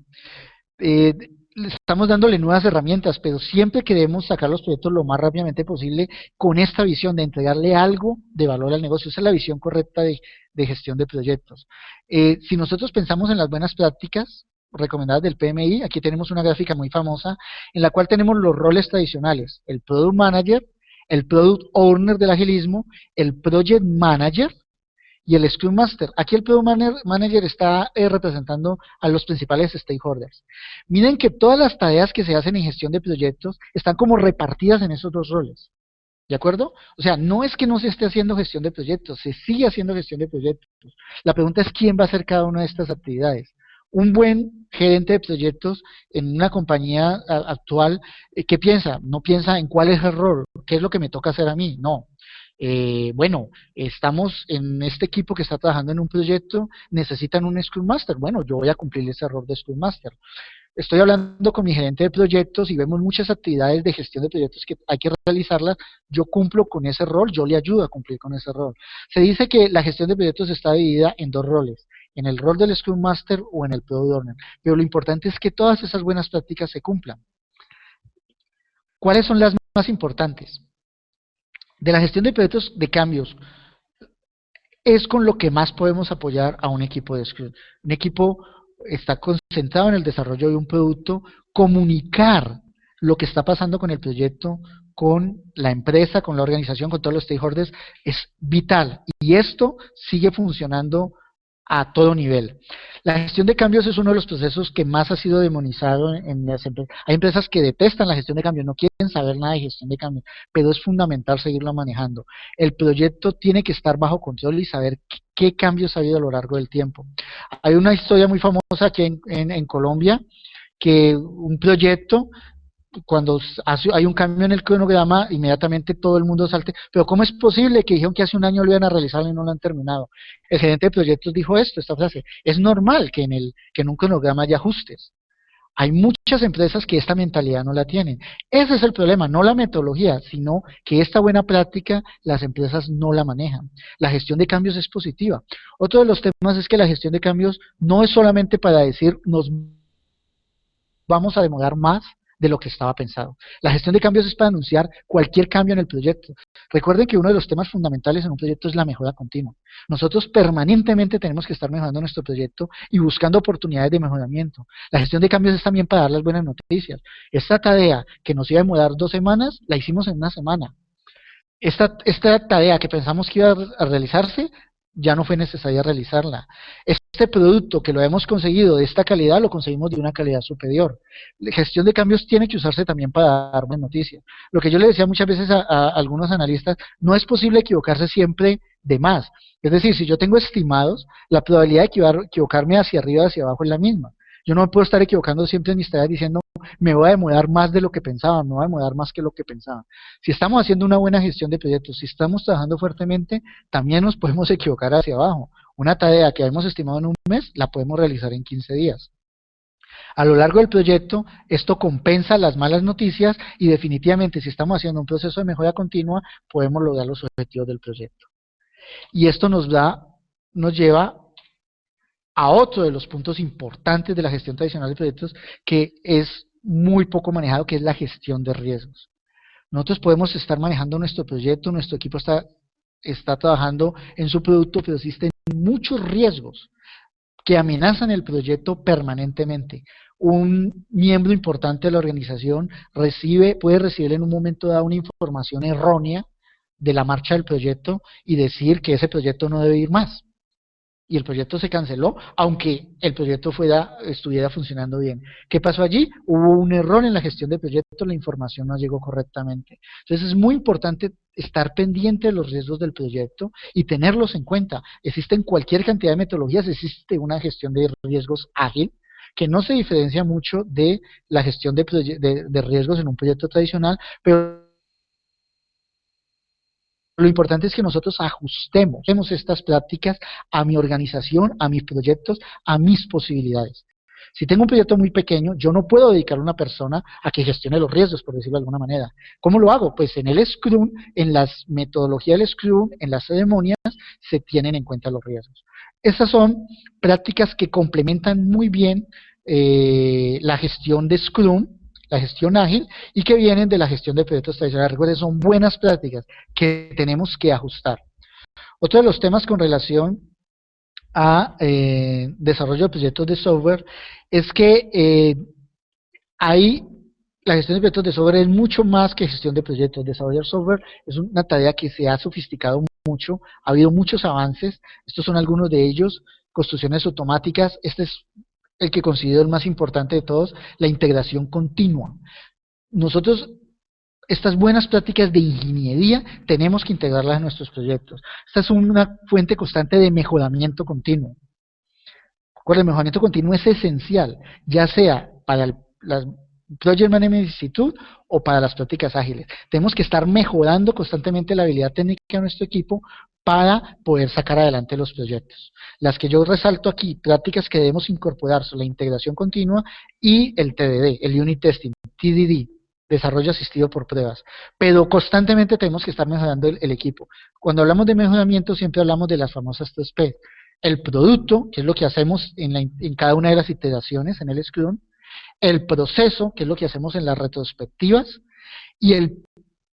Eh, Estamos dándole nuevas herramientas, pero siempre queremos sacar los proyectos lo más rápidamente posible con esta visión de entregarle algo de valor al negocio. Esa es la visión correcta de gestión de proyectos. Si nosotros pensamos en las buenas prácticas recomendadas del PMI, aquí tenemos una gráfica muy famosa en la cual tenemos los roles tradicionales: el Product Manager, el Product Owner del agilismo, el Project Manager y el Scrum Master. Aquí el Product Manager está representando a los principales stakeholders. Miren que todas las tareas que se hacen en gestión de proyectos están como repartidas en esos dos roles. ¿De acuerdo? O sea, no es que no se esté haciendo gestión de proyectos, se sigue haciendo gestión de proyectos. La pregunta es quién va a hacer cada una de estas actividades. Un buen gerente de proyectos en una compañía actual, ¿qué piensa? No piensa en cuál es el rol, qué es lo que me toca hacer a mí, no. Bueno, estamos en este equipo que está trabajando en un proyecto, necesitan un Scrum Master. Bueno, yo voy a cumplir ese rol de Scrum Master. Estoy hablando con mi gerente de proyectos y vemos muchas actividades de gestión de proyectos que hay que realizarlas. Yo cumplo con ese rol, yo le ayudo a cumplir con ese rol. Se dice que la gestión de proyectos está dividida en dos roles: en el rol del Scrum Master o en el Product Owner. Pero lo importante es que todas esas buenas prácticas se cumplan. ¿Cuáles son las más importantes? De la gestión de proyectos de cambios, es con lo que más podemos apoyar a un equipo de Scrum. Un equipo está concentrado en el desarrollo de un producto. Comunicar lo que está pasando con el proyecto, con la empresa, con la organización, con todos los stakeholders, es vital. Y esto sigue funcionando a todo nivel. La gestión de cambios es uno de los procesos que más ha sido demonizado en las empresas. Hay empresas que detestan la gestión de cambios, no quieren saber nada de gestión de cambios, pero es fundamental seguirlo manejando. El proyecto tiene que estar bajo control y saber qué cambios ha habido a lo largo del tiempo. Hay una historia muy famosa aquí en Colombia, que un proyecto, cuando hay un cambio en el cronograma, inmediatamente todo el mundo salte, pero ¿cómo es posible que dijeron que hace un año lo iban a realizar y no lo han terminado? El gerente de proyectos dijo esta frase: es normal que en un cronograma haya ajustes. Hay muchas empresas que esta mentalidad no la tienen. Ese es el problema, no la metodología, sino que esta buena práctica las empresas no la manejan. La gestión de cambios es positiva. Otro de los temas es que la gestión de cambios no es solamente para decir nos vamos a demorar más de lo que estaba pensado. La gestión de cambios es para anunciar cualquier cambio en el proyecto. Recuerden que uno de los temas fundamentales en un proyecto es la mejora continua. Nosotros permanentemente tenemos que estar mejorando nuestro proyecto y buscando oportunidades de mejoramiento. La gestión de cambios es también para dar las buenas noticias. Esta tarea que nos iba a demorar 2 semanas, la hicimos en 1 semana. Esta tarea que pensamos que iba a realizarse, ya no fue necesaria realizarla. Este producto que lo hemos conseguido de esta calidad, lo conseguimos de una calidad superior. La gestión de cambios tiene que usarse también para dar buenas noticias. Lo que yo le decía muchas veces a algunos analistas: no es posible equivocarse siempre de más. Es decir, si yo tengo estimados, la probabilidad de equivocarme hacia arriba o hacia abajo es la misma. Yo no me puedo estar equivocando siempre en mis tareas diciendo me voy a demorar más de lo que pensaba, me voy a demorar más que lo que pensaba. Si estamos haciendo una buena gestión de proyectos, si estamos trabajando fuertemente, también nos podemos equivocar hacia abajo. Una tarea que hemos estimado en un mes, la podemos realizar en 15 días. A lo largo del proyecto, esto compensa las malas noticias y definitivamente, si estamos haciendo un proceso de mejora continua, podemos lograr los objetivos del proyecto. Y esto nos lleva a otro de los puntos importantes de la gestión tradicional de proyectos, que es muy poco manejado, que es la gestión de riesgos. Nosotros podemos estar manejando nuestro proyecto, nuestro equipo está trabajando en su producto, pero existen muchos riesgos que amenazan el proyecto permanentemente. Un miembro importante de la organización puede recibir en un momento dado una información errónea de la marcha del proyecto y decir que ese proyecto no debe ir más. Y el proyecto se canceló, aunque el proyecto estuviera funcionando bien. ¿Qué pasó allí? Hubo un error en la gestión de proyecto, la información no llegó correctamente. Entonces es muy importante estar pendiente de los riesgos del proyecto y tenerlos en cuenta. Existen cualquier cantidad de metodologías, existe una gestión de riesgos ágil, que no se diferencia mucho de la gestión de riesgos en un proyecto tradicional, pero lo importante es que nosotros ajustemos estas prácticas a mi organización, a mis proyectos, a mis posibilidades. Si tengo un proyecto muy pequeño, yo no puedo dedicar a una persona a que gestione los riesgos, por decirlo de alguna manera. ¿Cómo lo hago? Pues en el Scrum, en las metodologías del Scrum, en las ceremonias, se tienen en cuenta los riesgos. Esas son prácticas que complementan muy bien la gestión de Scrum, la gestión ágil, y que vienen de la gestión de proyectos tradicionales. Recuerden, son buenas prácticas que tenemos que ajustar. Otro de los temas con relación a desarrollo de proyectos de software es que la gestión de proyectos de software es mucho más que gestión de proyectos. Desarrollar software es una tarea que se ha sofisticado mucho, ha habido muchos avances, estos son algunos de ellos, construcciones automáticas, este es el que considero el más importante de todos, la integración continua. Nosotros, estas buenas prácticas de ingeniería, tenemos que integrarlas en nuestros proyectos. Esta es una fuente constante de mejoramiento continuo. El mejoramiento continuo es esencial, ya sea para las Project Management Institute o para las prácticas ágiles. Tenemos que estar mejorando constantemente la habilidad técnica de nuestro equipo para poder sacar adelante los proyectos. Las que yo resalto aquí, prácticas que debemos incorporar son la integración continua y el TDD, el Unit Testing, TDD, desarrollo asistido por pruebas. Pero constantemente tenemos que estar mejorando el equipo. Cuando hablamos de mejoramiento siempre hablamos de las famosas 3P. El producto, que es lo que hacemos en cada una de las iteraciones en el Scrum, el proceso, que es lo que hacemos en las retrospectivas, y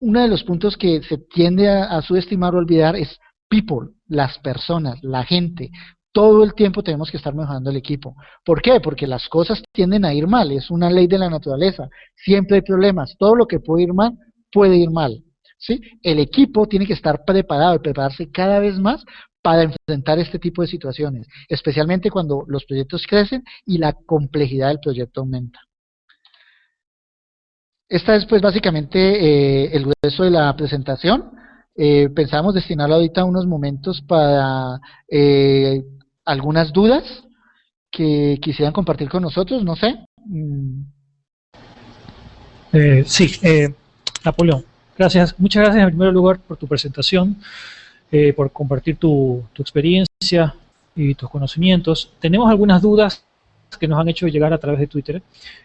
uno de los puntos que se tiende a subestimar o olvidar es people, las personas, la gente. Todo el tiempo tenemos que estar mejorando el equipo. ¿Por qué? Porque las cosas tienden a ir mal, es una ley de la naturaleza. Siempre hay problemas, todo lo que puede ir mal, puede ir mal. ¿Sí? El equipo tiene que estar preparado y prepararse cada vez más para enfrentar este tipo de situaciones, especialmente cuando los proyectos crecen y la complejidad del proyecto aumenta. Esta es pues básicamente el grueso de la presentación. Pensábamos destinarlo ahorita unos momentos para algunas dudas que quisieran compartir con nosotros, no sé. Sí, Napoleón, gracias. Muchas gracias en primer lugar por tu presentación, por compartir tu experiencia y tus conocimientos. Tenemos algunas dudas que nos han hecho llegar a través de Twitter.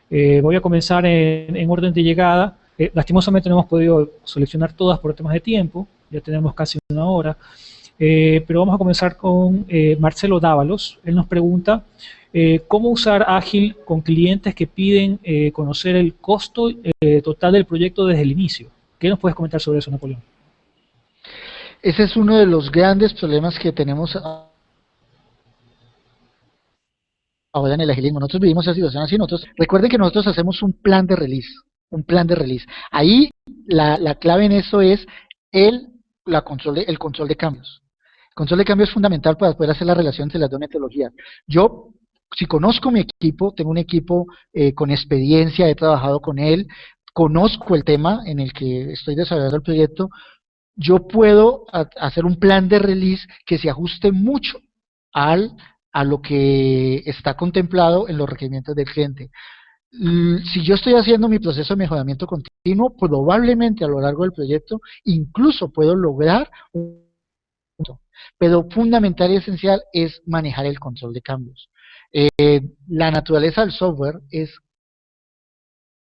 Voy a comenzar en orden de llegada. Lastimosamente no hemos podido seleccionar todas por temas de tiempo, ya tenemos casi una hora, pero vamos a comenzar con Marcelo Dávalos. Él nos pregunta cómo usar Ágil con clientes que piden conocer el costo total del proyecto desde el inicio. ¿Qué nos puedes comentar sobre eso, Napoleón? Ese es uno de los grandes problemas que tenemos ahora en el agilismo. Nosotros vivimos esa situación así. Recuerden que nosotros hacemos un plan de release. Ahí la clave en eso es el control de cambios. El control de cambios es fundamental para poder hacer la relación entre las dos metodologías. Yo, si conozco mi equipo, tengo un equipo con experiencia, he trabajado con él, conozco el tema en el que estoy desarrollando el proyecto, yo puedo hacer un plan de release que se ajuste mucho a lo que está contemplado en los requerimientos del cliente. Si yo estoy haciendo mi proceso de mejoramiento continuo, probablemente a lo largo del proyecto incluso puedo lograr un punto. Pero fundamental y esencial es manejar el control de cambios. La naturaleza del software es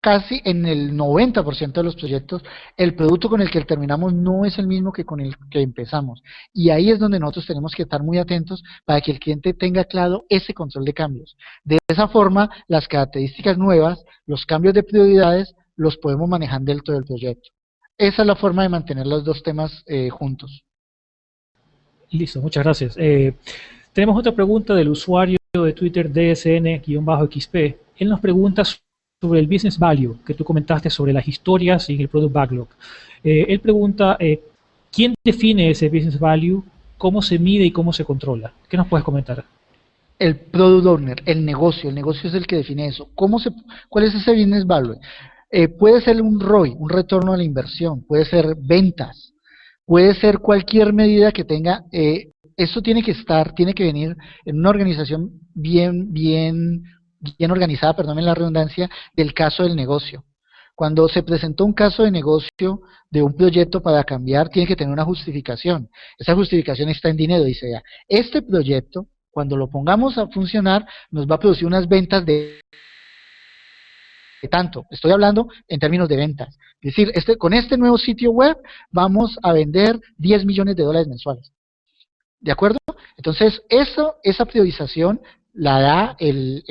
casi en el 90% de los proyectos, el producto con el que terminamos no es el mismo que con el que empezamos. Y ahí es donde nosotros tenemos que estar muy atentos para que el cliente tenga claro ese control de cambios. De esa forma, las características nuevas, los cambios de prioridades, los podemos manejar dentro del proyecto. Esa es la forma de mantener los dos temas juntos. Listo, muchas gracias. Tenemos otra pregunta del usuario de Twitter DSN-XP. Él nos pregunta sobre el business value que tú comentaste sobre las historias y el product backlog. Él pregunta, ¿quién define ese business value? ¿Cómo se mide y cómo se controla? ¿Qué nos puedes comentar? El product owner, el negocio es el que define eso. ¿Cuál es ese business value? Puede ser un ROI, un retorno a la inversión, puede ser ventas, puede ser cualquier medida que tenga. Eso tiene que venir en una organización bien bien organizada, perdónenme la redundancia, del caso del negocio. Cuando se presentó un caso de negocio de un proyecto para cambiar, tiene que tener una justificación. Esa justificación está en dinero, dice ya. Este proyecto, cuando lo pongamos a funcionar, nos va a producir unas ventas de tanto. Estoy hablando en términos de ventas. Es decir, con este nuevo sitio web vamos a vender 10 millones de dólares mensuales. ¿De acuerdo? Entonces, esa priorización la da el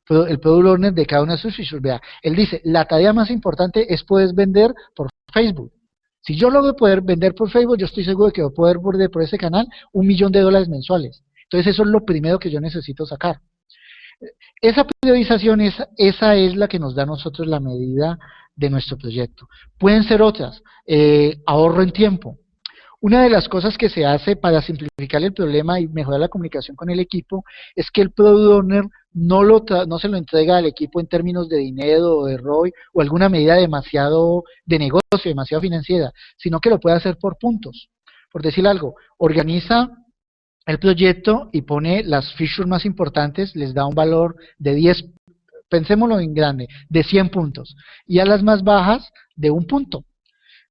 product owner de cada una de sus features. Vea, él dice, la tarea más importante es poder vender por Facebook. Si yo logro poder vender por Facebook, yo estoy seguro de que voy a poder vender por ese canal 1 millón de dólares mensuales. Entonces, eso es lo primero que yo necesito sacar. Esa priorización, esa es la que nos da a nosotros la medida de nuestro proyecto. Pueden ser otras, ahorro en tiempo. Una de las cosas que se hace para simplificar el problema y mejorar la comunicación con el equipo es que el Product Owner no se lo entrega al equipo en términos de dinero o de ROI o alguna medida demasiado de negocio, demasiado financiera, sino que lo puede hacer por puntos. Por decir algo, organiza el proyecto y pone las features más importantes, les da un valor de 10, pensémoslo en grande, de 100 puntos, y a las más bajas de 1 punto.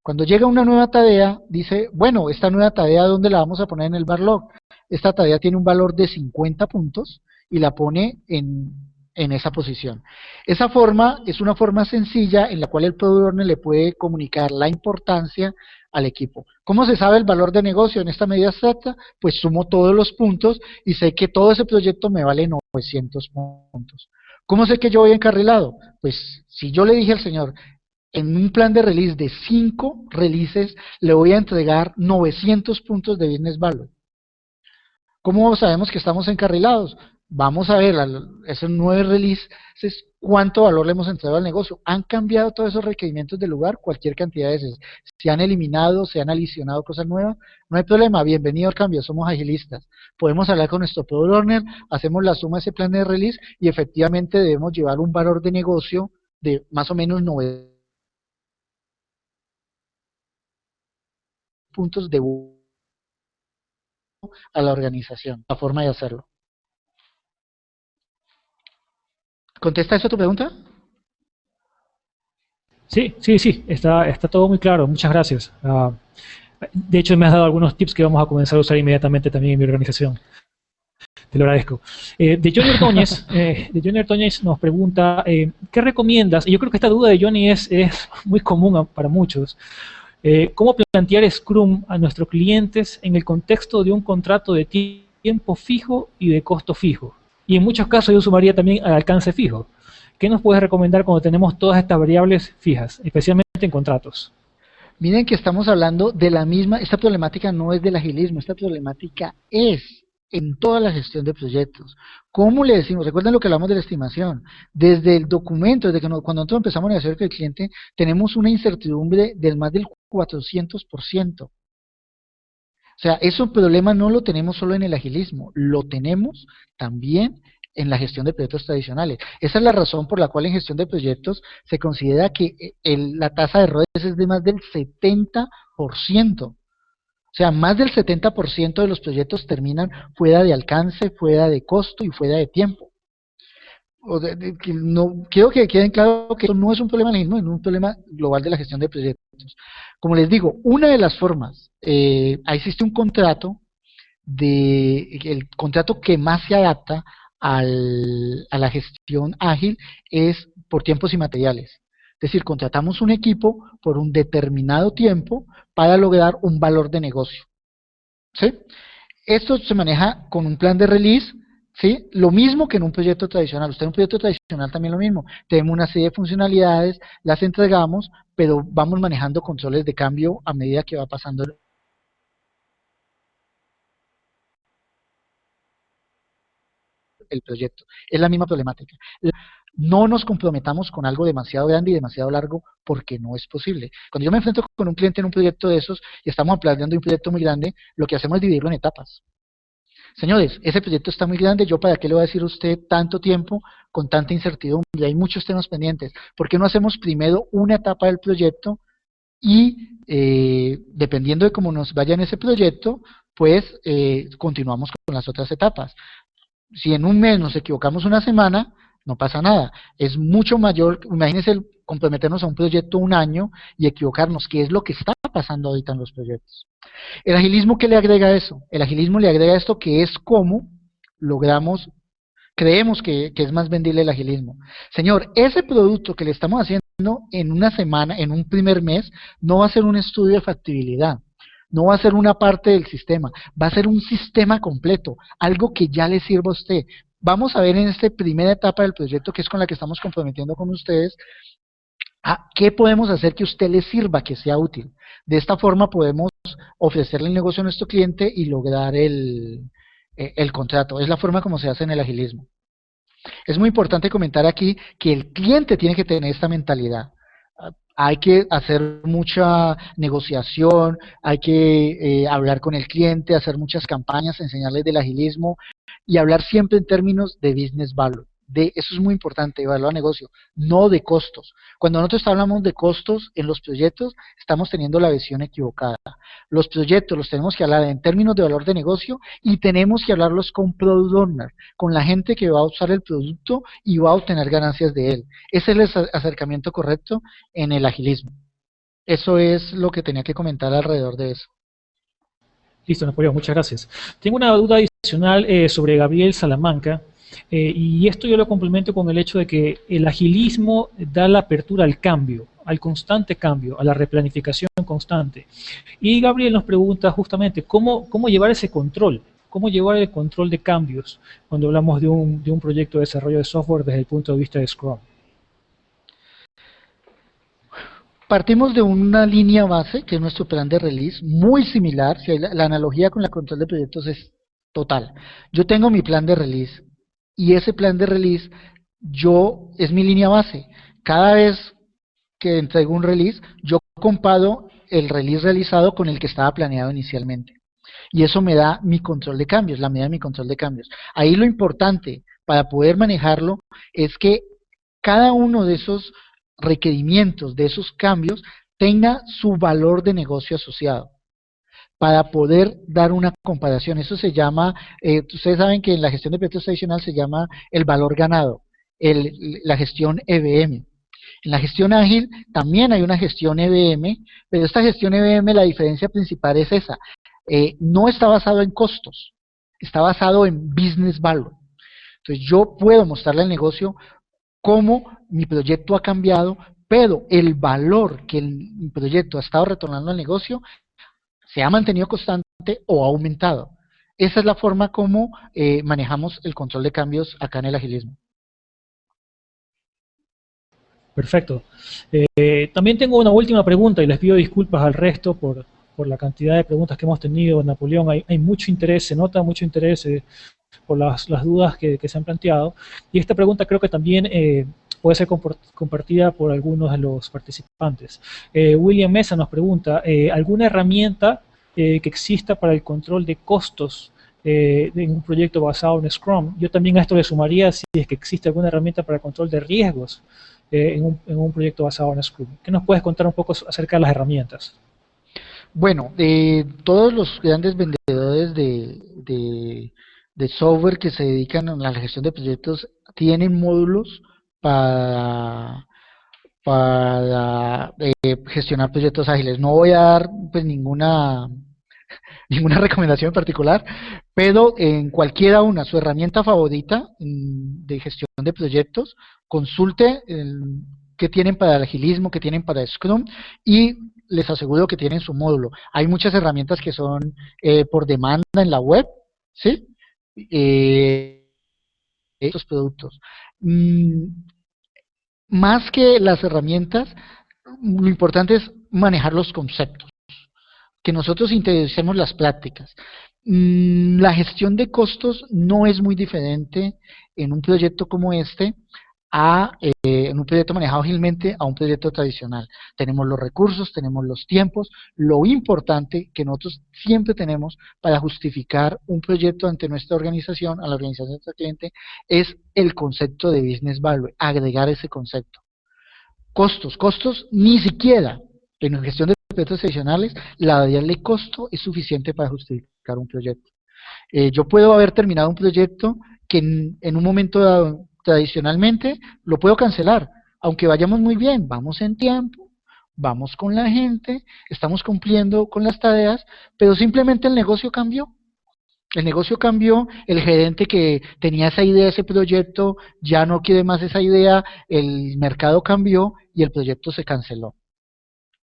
Cuando llega una nueva tarea, dice, bueno, esta nueva tarea, ¿dónde la vamos a poner en el Barlog? Esta tarea tiene un valor de 50 puntos y la pone en esa posición. Esa forma es una forma sencilla en la cual el Product Owner le puede comunicar la importancia al equipo. ¿Cómo se sabe el valor de negocio en esta medida abstracta? Pues sumo todos los puntos y sé que todo ese proyecto me vale 900 puntos. ¿Cómo sé que yo voy encarrilado? Pues si yo le dije al señor, en un plan de release de 5 releases, le voy a entregar 900 puntos de business value. ¿Cómo sabemos que estamos encarrilados? Vamos a ver, esos 9 releases, cuánto valor le hemos entregado al negocio. ¿Han cambiado todos esos requerimientos del lugar? Cualquier cantidad de veces. ¿Se han eliminado, se han adicionado cosas nuevas? No hay problema, bienvenido al cambio, somos agilistas. Podemos hablar con nuestro Product Owner, hacemos la suma de ese plan de release y efectivamente debemos llevar un valor de negocio de más o menos 9 puntos de a la organización, la forma de hacerlo. ¿Contesta eso tu pregunta? Sí, sí, sí, está todo muy claro, muchas gracias. De hecho, me has dado algunos tips que vamos a comenzar a usar inmediatamente también en mi organización. Te lo agradezco. De Johnny Ordóñez nos pregunta, ¿qué recomiendas? Y yo creo que esta duda de Johnny es muy común para muchos. ¿Cómo plantear Scrum a nuestros clientes en el contexto de un contrato de tiempo fijo y de costo fijo? Y en muchos casos yo sumaría también al alcance fijo. ¿Qué nos puedes recomendar cuando tenemos todas estas variables fijas, especialmente en contratos? Miren que estamos hablando de la misma, esta problemática no es del agilismo, esta problemática es en toda la gestión de proyectos. ¿Cómo le decimos? Recuerden lo que hablamos de la estimación. Desde el documento, desde que cuando nosotros empezamos a negociar con el cliente, tenemos una incertidumbre del más del 400%. O sea, ese problema no lo tenemos solo en el agilismo, lo tenemos también en la gestión de proyectos tradicionales. Esa es la razón por la cual en gestión de proyectos se considera que la tasa de errores es de más del 70%. O sea, más del 70% de los proyectos terminan fuera de alcance, fuera de costo y fuera de tiempo. Quiero que queden claro que eso no es un problema del mismo, es un problema global de la gestión de proyectos. Como les digo, una de las formas, existe un contrato, el contrato que más se adapta a la gestión ágil es por tiempos y materiales. Es decir, contratamos un equipo por un determinado tiempo para lograr un valor de negocio. ¿Sí? Esto se maneja con un plan de release, ¿sí? Lo mismo que en un proyecto tradicional. Usted en un proyecto tradicional también lo mismo. Tenemos una serie de funcionalidades, las entregamos, pero vamos manejando controles de cambio a medida que va pasando el proyecto. Es la misma problemática. No nos comprometamos con algo demasiado grande y demasiado largo porque no es posible. Cuando yo me enfrento con un cliente en un proyecto de esos y estamos planeando un proyecto muy grande, lo que hacemos es dividirlo en etapas. Señores, ese proyecto está muy grande, ¿yo para qué le voy a decir a usted tanto tiempo con tanta incertidumbre? Hay muchos temas pendientes. ¿Por qué no hacemos primero una etapa del proyecto y dependiendo de cómo nos vaya en ese proyecto, pues continuamos con las otras etapas? Si en un mes nos equivocamos una semana, no pasa nada. Es mucho mayor, imagínense comprometernos a un proyecto un año y equivocarnos, que es lo que está pasando ahorita en los proyectos. ¿El agilismo qué le agrega eso? El agilismo le agrega esto, que es cómo logramos, creemos que es más vendible el agilismo. Señor, ese producto que le estamos haciendo en una semana, en un primer mes, no va a ser un estudio de factibilidad, no va a ser una parte del sistema, va a ser un sistema completo, algo que ya le sirva a usted. Vamos a ver en esta primera etapa del proyecto, que es con la que estamos comprometiendo con ustedes, a qué podemos hacer que a usted le sirva, que sea útil. De esta forma podemos ofrecerle el negocio a nuestro cliente y lograr el contrato. Es la forma como se hace en el agilismo. Es muy importante comentar aquí que el cliente tiene que tener esta mentalidad. Hay que hacer mucha negociación, hay que hablar con el cliente, hacer muchas campañas, enseñarles del agilismo y hablar siempre en términos de business value. Eso es muy importante, evaluar negocio, no de costos. Cuando nosotros hablamos de costos en los proyectos, estamos teniendo la visión equivocada. Los proyectos los tenemos que hablar en términos de valor de negocio y tenemos que hablarlos con product owner, con la gente que va a usar el producto y va a obtener ganancias de él. Ese es el acercamiento correcto en el agilismo. Eso es lo que tenía que comentar alrededor de eso. Listo, Napoleón, muchas gracias. Tengo una duda adicional sobre Gabriel Salamanca, y esto yo lo complemento con el hecho de que el agilismo da la apertura al cambio, al constante cambio, a la replanificación constante. Y Gabriel nos pregunta justamente cómo llevar ese control, cómo llevar el control de cambios cuando hablamos de un proyecto de desarrollo de software desde el punto de vista de Scrum. Partimos de una línea base, que es nuestro plan de release, muy similar. Si la analogía con la control de proyectos es total. Yo tengo mi plan de release y ese plan de release es mi línea base. Cada vez que entrego un release, yo comparo el release realizado con el que estaba planeado inicialmente. Y eso me da mi control de cambios, la medida de mi control de cambios. Ahí lo importante para poder manejarlo es que cada uno de esos requerimientos, de esos cambios, tenga su valor de negocio asociado para poder dar una comparación. Eso se llama, ustedes saben que en la gestión de proyectos tradicional se llama el valor ganado, la gestión EBM. En la gestión ágil también hay una gestión EBM, pero esta gestión EBM, la diferencia principal es esa. No está basado en costos, está basado en business value. Entonces yo puedo mostrarle al negocio cómo mi proyecto ha cambiado, pero el valor que el proyecto ha estado retornando al negocio se ha mantenido constante o ha aumentado. Esa es la forma como manejamos el control de cambios acá en el agilismo. Perfecto. También tengo una última pregunta y les pido disculpas al resto por la cantidad de preguntas que hemos tenido, Napoleón. Hay mucho interés, se nota mucho interés por las dudas que se han planteado. Y esta pregunta creo que también puede ser compartida por algunos de los participantes. William Mesa nos pregunta, ¿alguna herramienta que exista para el control de costos en un proyecto basado en Scrum? Yo también a esto le sumaría si es que existe alguna herramienta para el control de riesgos en un proyecto basado en Scrum. ¿Qué nos puedes contar un poco acerca de las herramientas? Bueno, todos los grandes vendedores de software que se dedican a la gestión de proyectos tienen módulos para gestionar proyectos ágiles. No voy a dar pues ninguna recomendación en particular, pero en cualquiera su herramienta favorita de gestión de proyectos, consulte qué tienen para el agilismo, qué tienen para Scrum, y les aseguro que tienen su módulo. Hay muchas herramientas que son por demanda en la web, ¿sí? Estos productos. Más que las herramientas, lo importante es manejar los conceptos, que nosotros interioricemos las prácticas. La gestión de costos no es muy diferente en un proyecto como este en un proyecto manejado ágilmente a un proyecto tradicional. Tenemos los recursos, tenemos los tiempos. Lo importante que nosotros siempre tenemos para justificar un proyecto ante nuestra organización, a la organización de nuestro cliente, es el concepto de business value, agregar ese concepto. Costos ni siquiera en gestión de proyectos tradicionales, la variable costo es suficiente para justificar un proyecto. Yo puedo haber terminado un proyecto que en un momento dado, tradicionalmente, lo puedo cancelar, aunque vayamos muy bien, vamos en tiempo, vamos con la gente, estamos cumpliendo con las tareas, pero simplemente el negocio cambió. El negocio cambió, el gerente que tenía esa idea, ese proyecto, ya no quiere más esa idea, el mercado cambió y el proyecto se canceló.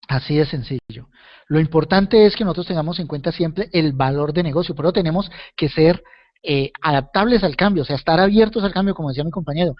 Así de sencillo. Lo importante es que nosotros tengamos en cuenta siempre el valor de negocio, pero tenemos que ser adaptables al cambio, o sea, estar abiertos al cambio, como decía mi compañero.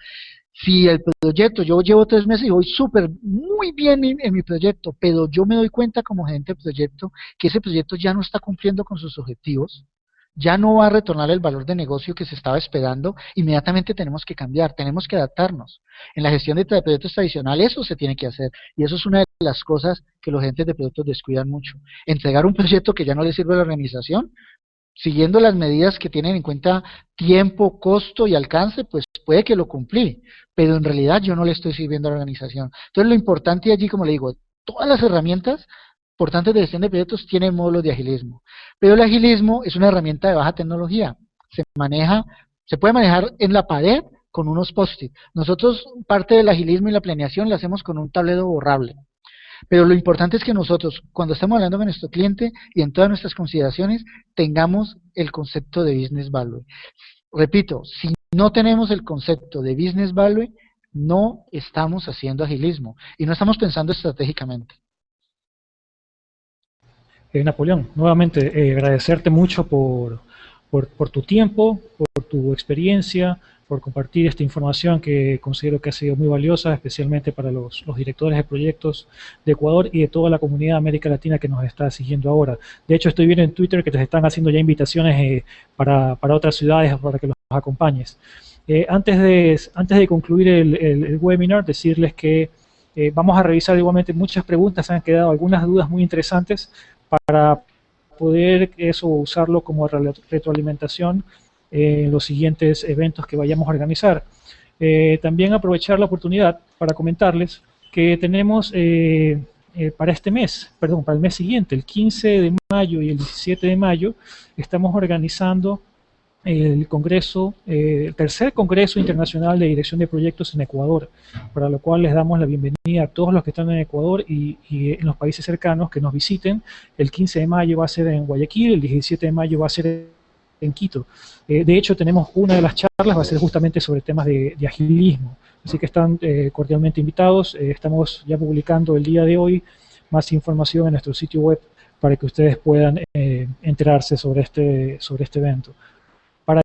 Si el proyecto, yo llevo 3 meses y voy súper, muy bien en mi proyecto, pero yo me doy cuenta como gerente de proyecto que ese proyecto ya no está cumpliendo con sus objetivos, ya no va a retornar el valor de negocio que se estaba esperando, inmediatamente tenemos que cambiar, tenemos que adaptarnos. En la gestión de proyectos tradicionales eso se tiene que hacer, y eso es una de las cosas que los gerentes de proyectos descuidan mucho. Entregar un proyecto que ya no le sirve a la organización, siguiendo las medidas que tienen en cuenta tiempo, costo y alcance, pues puede que lo cumplí, pero en realidad yo no le estoy sirviendo a la organización. Entonces lo importante allí, como le digo, todas las herramientas importantes de gestión de proyectos tienen módulos de agilismo, pero el agilismo es una herramienta de baja tecnología, se puede manejar en la pared con unos post-it. Nosotros parte del agilismo y la planeación la hacemos con un tablero borrable. Pero lo importante es que nosotros, cuando estamos hablando con nuestro cliente y en todas nuestras consideraciones, tengamos el concepto de business value. Repito, si no tenemos el concepto de business value, no estamos haciendo agilismo y no estamos pensando estratégicamente. Napoleón, nuevamente agradecerte mucho por tu tiempo, por tu experiencia, por compartir esta información que considero que ha sido muy valiosa, especialmente para los directores de proyectos de Ecuador y de toda la comunidad de América Latina que nos está siguiendo ahora. De hecho, estoy viendo en Twitter que te están haciendo ya invitaciones para otras ciudades para que los acompañes. Antes de concluir el webinar, decirles que vamos a revisar igualmente muchas preguntas, se han quedado algunas dudas muy interesantes para poder eso usarlo como retroalimentación en los siguientes eventos que vayamos a organizar. También aprovechar la oportunidad para comentarles que tenemos para este mes, perdón, para el mes siguiente, el 15 de mayo y el 17 de mayo, estamos organizando el congreso, el tercer Congreso Internacional de Dirección de Proyectos en Ecuador, para lo cual les damos la bienvenida a todos los que están en Ecuador y en los países cercanos que nos visiten. El 15 de mayo va a ser en Guayaquil, el 17 de mayo va a ser en Quito. De hecho, tenemos una de las charlas, va a ser justamente sobre temas de agilismo, así que están cordialmente invitados. Estamos ya publicando el día de hoy más información en nuestro sitio web para que ustedes puedan enterarse sobre este evento.